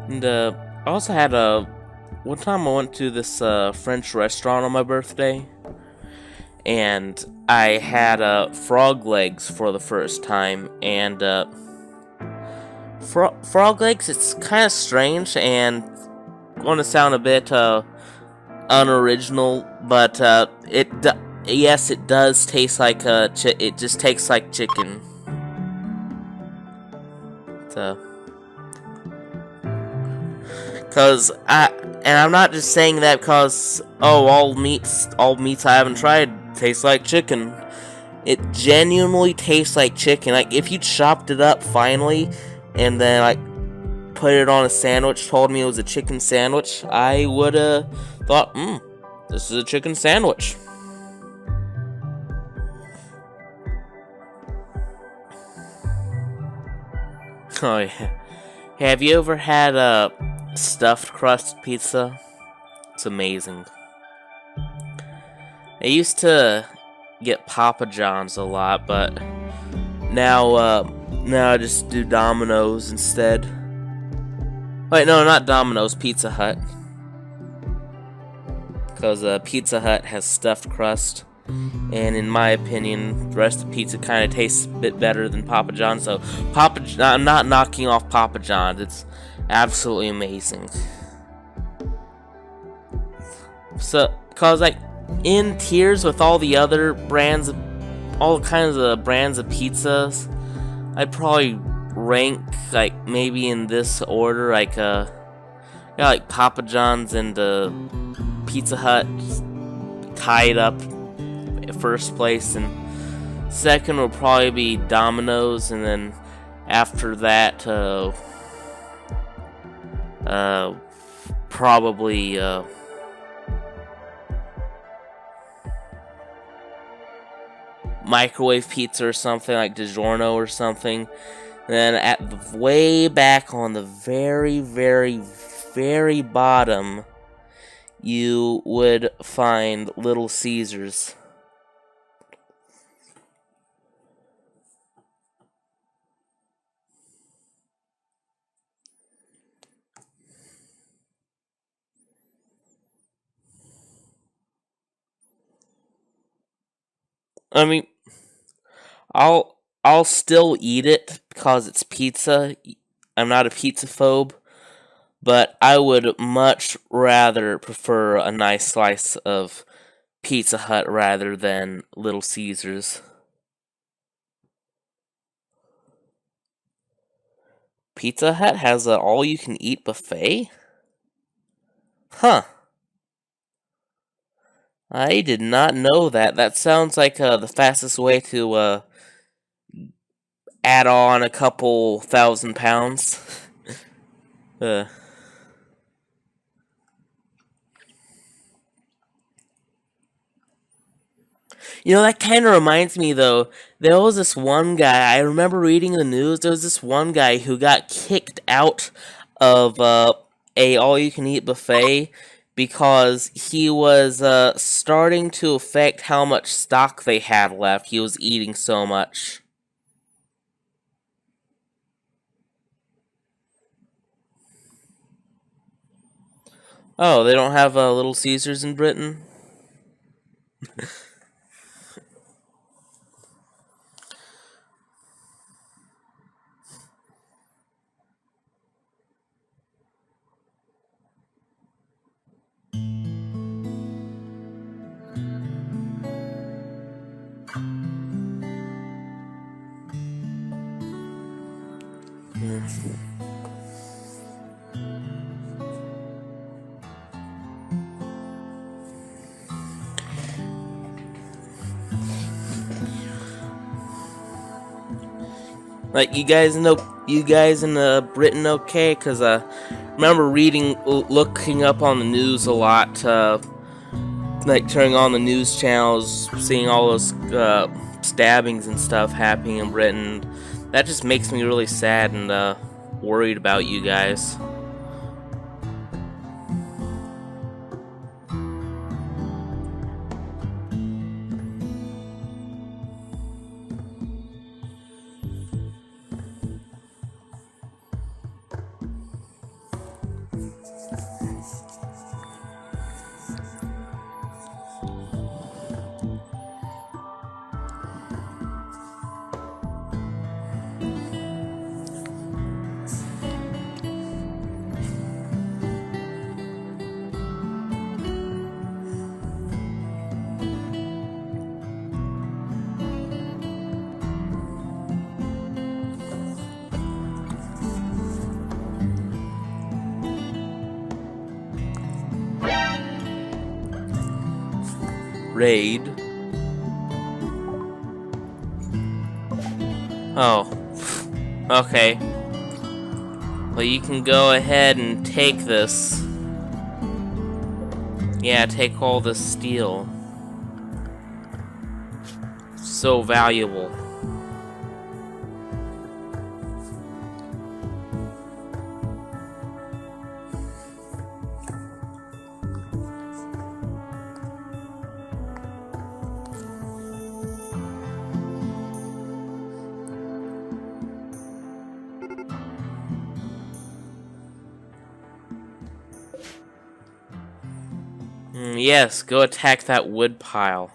And I also had one time I went to this French restaurant on my birthday, and I had frog legs for the first time. And frog legs, it's kind of strange and going to sound a bit unoriginal, but yes, it does taste like it just tastes like chicken. So. And I'm not just saying that because, oh, all meats I haven't tried taste like chicken. It genuinely tastes like chicken. Like, if you chopped it up finely, and then, like, put it on a sandwich, told me it was a chicken sandwich, I would've thought, this is a chicken sandwich. Oh, yeah. Have you ever had a stuffed crust pizza? It's amazing. I used to get Papa John's a lot, but now I just do Domino's instead. Wait, no, not Domino's, Pizza Hut. Because Pizza Hut has stuffed crust, and in my opinion, the rest of the pizza kind of tastes a bit better than Papa John's. So I'm not knocking off Papa John's. It's absolutely amazing. So, cause like in tiers with all the other brands, all kinds of brands of pizzas, I'd probably rank like maybe in this order, like like Papa John's and Pizza Hut tied up at first place, and second will probably be Domino's, and then after that, probably microwave pizza or something like DiGiorno or something. Then at the way back on the very, very, very bottom, you would find Little Caesars. I mean, I'll still eat it because it's pizza. I'm not a pizza phobe, but I would much rather prefer a nice slice of Pizza Hut rather than Little Caesars. Pizza Hut has a all-you-can-eat buffet? Huh. I did not know that. That sounds like the fastest way to add on a couple £1,000. uh. You know, that kind of reminds me, though. There was this one guy, I remember reading the news, there was this one guy who got kicked out of a all-you-can-eat buffet because he was starting to affect how much stock they had left. He was eating so much. Oh, they don't have Little Caesars in Britain? Like, you guys in Britain okay? Cause remember looking up on the news a lot. Like turning on the news channels, seeing all those stabbings and stuff happening in Britain. That just makes me really sad and worried about you guys. Raid. Oh. Okay. Well, you can go ahead and take this. Yeah, take all this steel. So valuable. Yes, go attack that wood pile.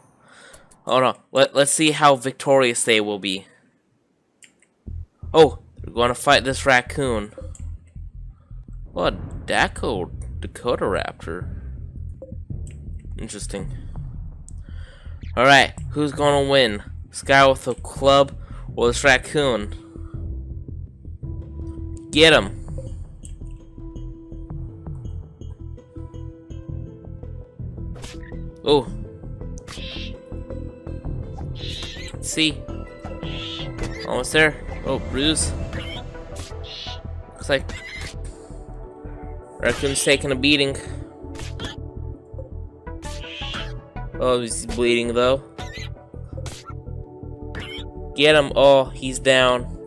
Oh no, let's see how victorious they will be. Oh, they're going to fight this raccoon. What, Dakota Raptor? Interesting. Alright, who's gonna win? This guy with a club or this raccoon? Get him! Oh. See? Almost there. Oh, bruise. Looks like raccoon's taking a beating. Oh, he's bleeding though. Get him. Oh, he's down.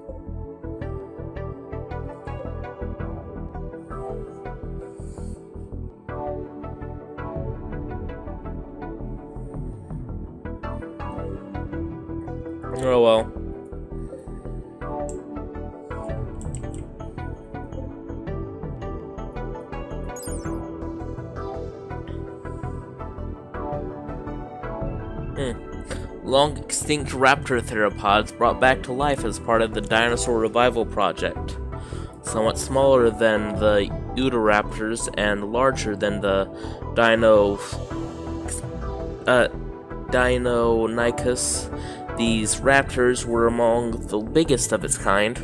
Oh well. Long extinct raptor theropods brought back to life as part of the Dinosaur Revival Project. Somewhat smaller than the Utahraptors and larger than the Deinonychus, these raptors were among the biggest of its kind.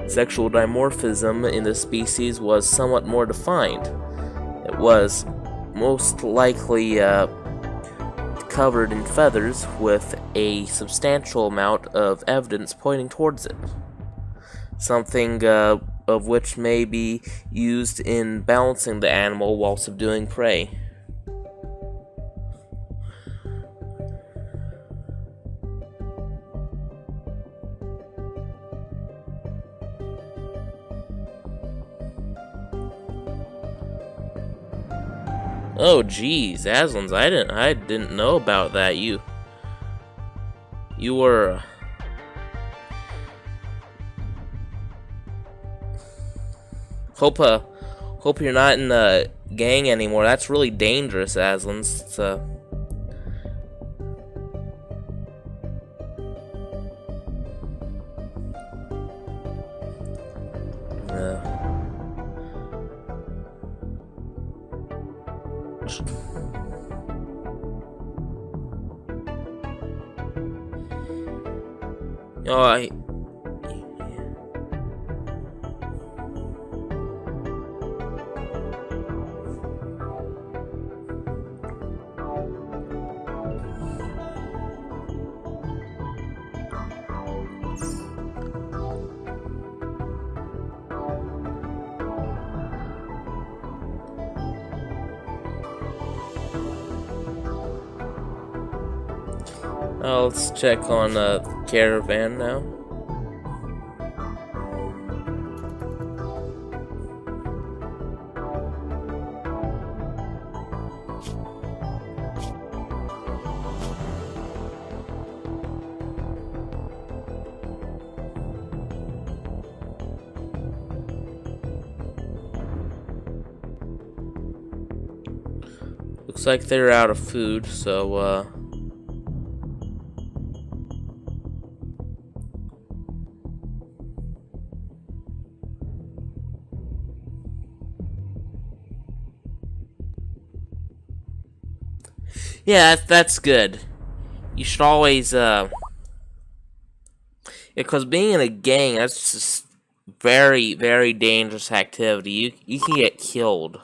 Sexual dimorphism in this species was somewhat more defined. It was most likely covered in feathers, with a substantial amount of evidence pointing towards it. Something of which may be used in balancing the animal while subduing prey. Oh, geez, Aslan's. I didn't know about that. You were. Hope you're not in the gang anymore. That's really dangerous, Aslan's. It's, oh, let's check on caravan now. Looks like they're out of food, so yeah, that's good. You should always, because being in a gang, that's just very, very dangerous activity. You can get killed.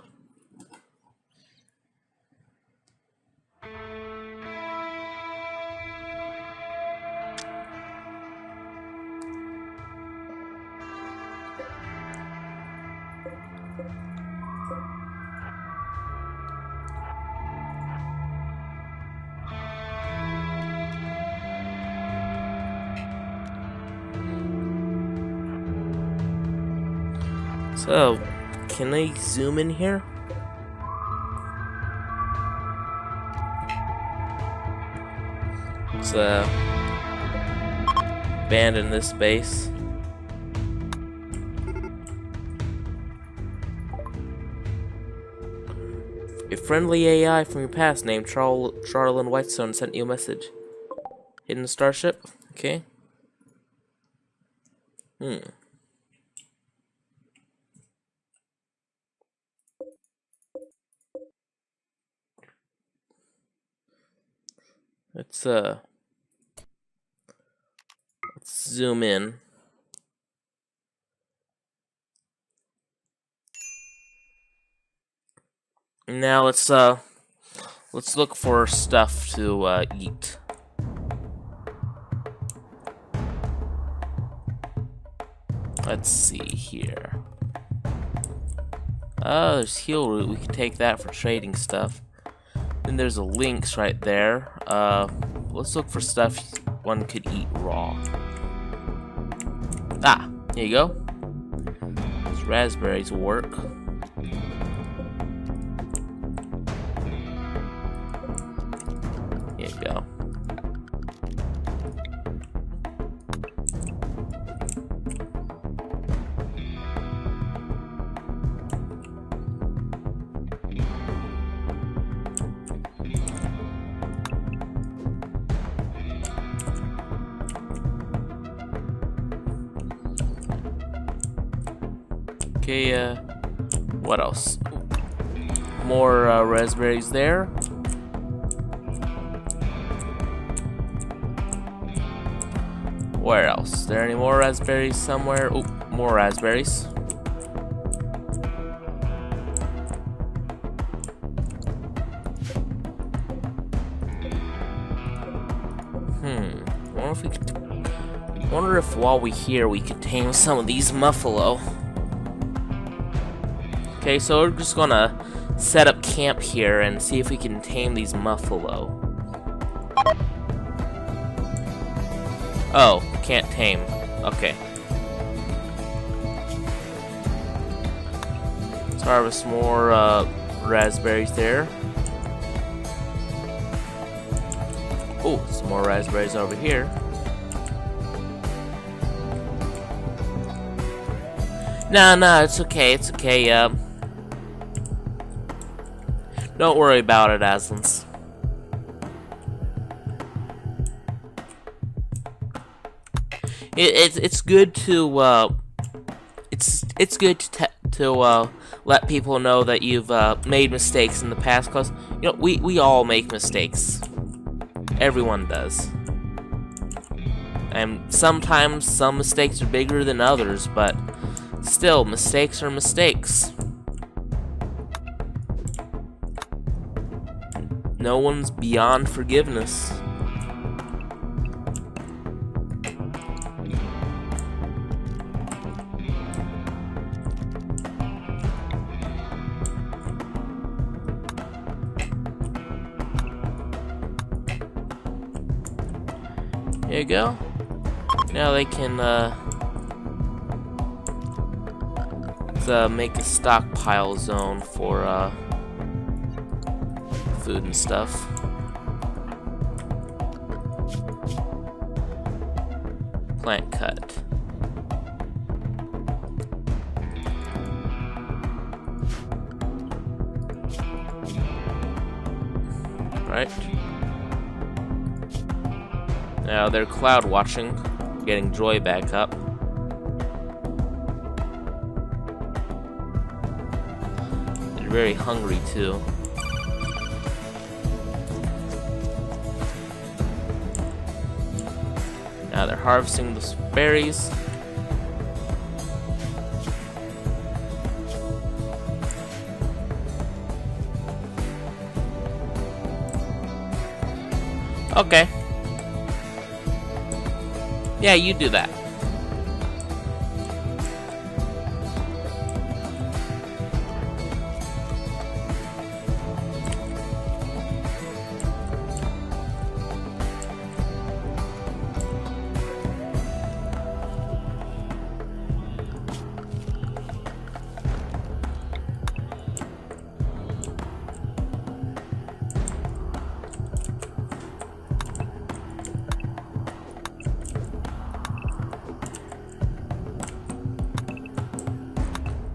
So, can I zoom in here? Let's abandon this base. A friendly AI from your past named Charlton Whitestone sent you a message. Hidden starship? Okay. Let's zoom in. Now let's look for stuff to eat. Let's see here. Oh, there's heal root. We can take that for trading stuff. Then there's a lynx right there. Let's look for stuff one could eat raw. Ah, here you go. These raspberries will work. Here you go. Okay, what else? More raspberries there. Where else? Is there any more raspberries somewhere? Oh, more raspberries. Wonder if while we're here we could tame some of these muffalo. Okay, so we're just gonna set up camp here and see if we can tame these muffalo. Oh, can't tame. Okay. Let's harvest more raspberries there. Oh, some more raspberries over here. No, it's okay, it's okay, don't worry about it, Aslins. It's good to, it's good to let people know that you've, made mistakes in the past, cause, you know, we all make mistakes. Everyone does. And sometimes some mistakes are bigger than others, but still, mistakes are mistakes. No one's beyond forgiveness. There you go. Now they can make a stockpile zone for food and stuff. Plant cut. Right. Now they're cloud watching, getting joy back up. They're very hungry too. Now they're harvesting the berries. Okay. Yeah, you do that.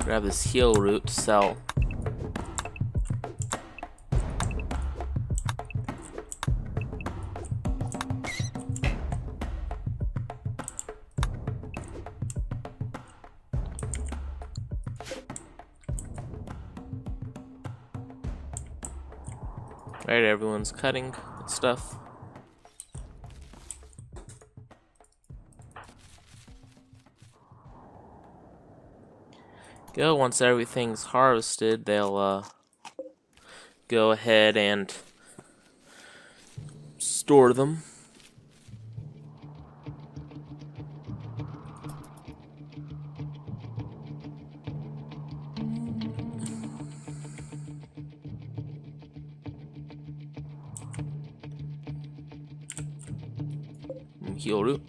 Grab this heal root to sell. Right, everyone's cutting stuff. Go, once everything's harvested, they'll go ahead and store them. Heal root.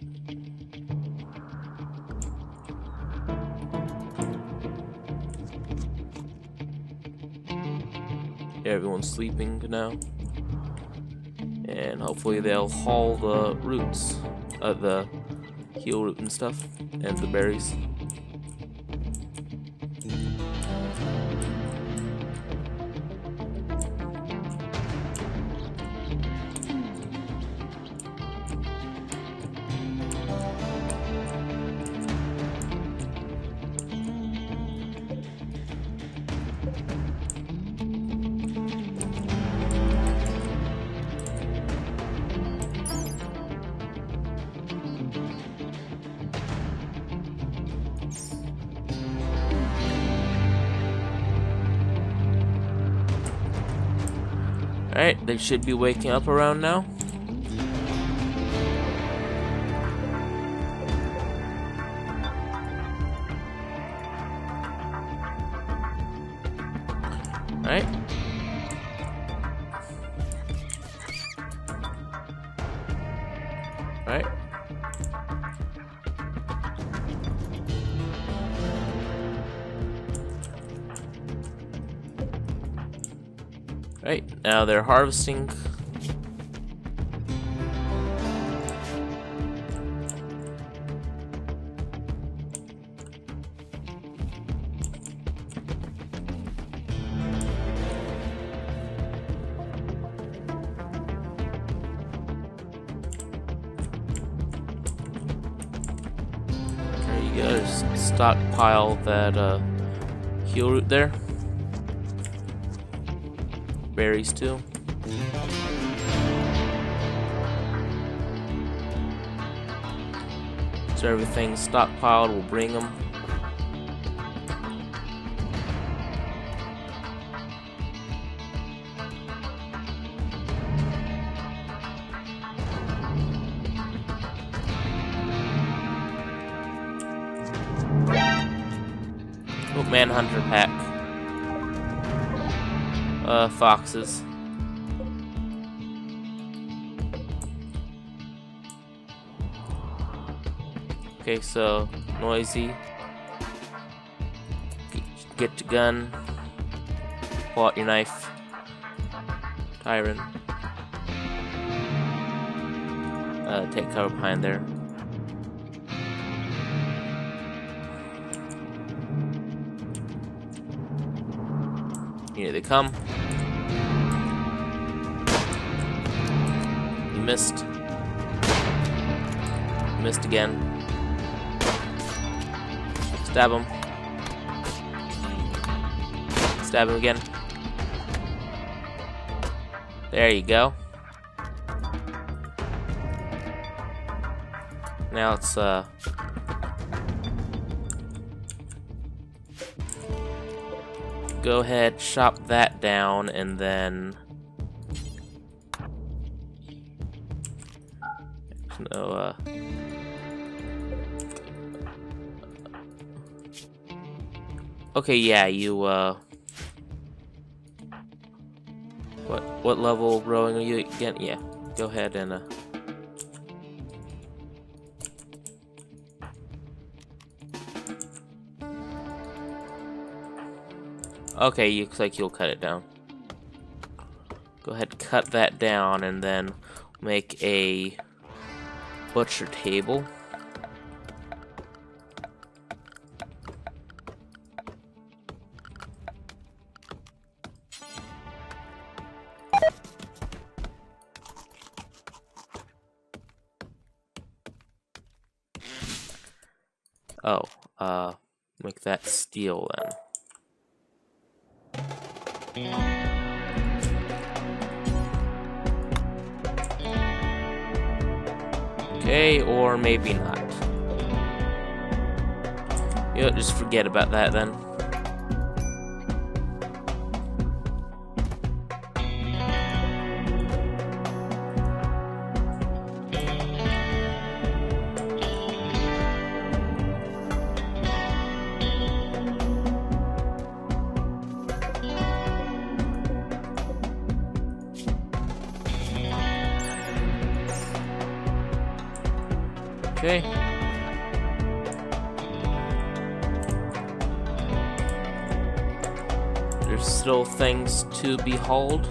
Everyone's sleeping now, and hopefully they'll haul the roots, the heal root and stuff, and the berries. Alright, they should be waking up around now. Alright. Alright. Right, now they're harvesting. There you go, just stockpile that heal root there. Berries too. So everything's stockpiled, we'll bring them. Oh, manhunter pack. Foxes. Okay, so noisy. Get your gun. Pull out your knife. Tyrant. Take cover behind there. Here they come. You missed. You missed again. Stab him. Stab him again. There you go. Now let's go ahead, chop that down, and then no okay, yeah, you what level rowing are you again? Yeah, go ahead and okay, looks like you'll cut it down. Go ahead, cut that down, and then make a butcher table. Oh, make that steel then. Okay, or maybe not. You know, just forget about that then. Okay. There's still things to be hauled.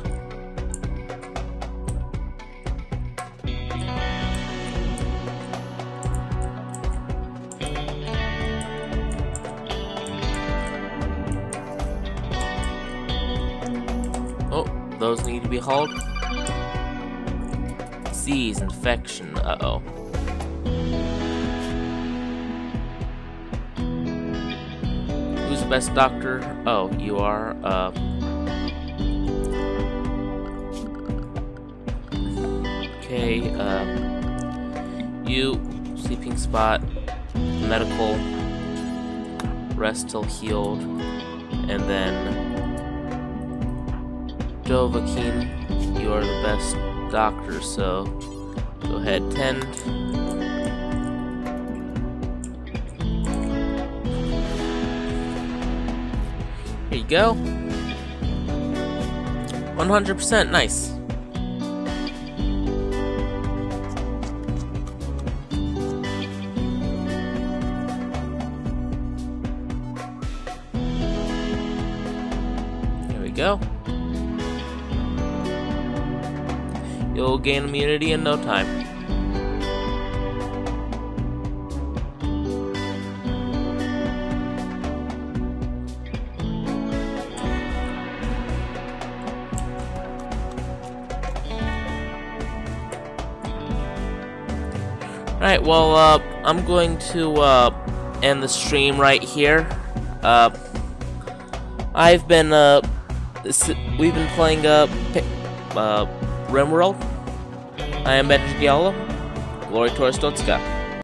Oh, those need to be hauled. Disease, infection, uh-oh. Who's the best doctor? Oh, you are, okay, you, sleeping spot, medical, rest till healed, and then Dovahkiin, you are the best doctor, so go ahead, tend. Here you go. 100%, nice. There we go. you'll gain immunity in no time. Alright, well, I'm going to end the stream right here. We've been playing Rimworld. I am Benjideaula. Glory to Arstotzka.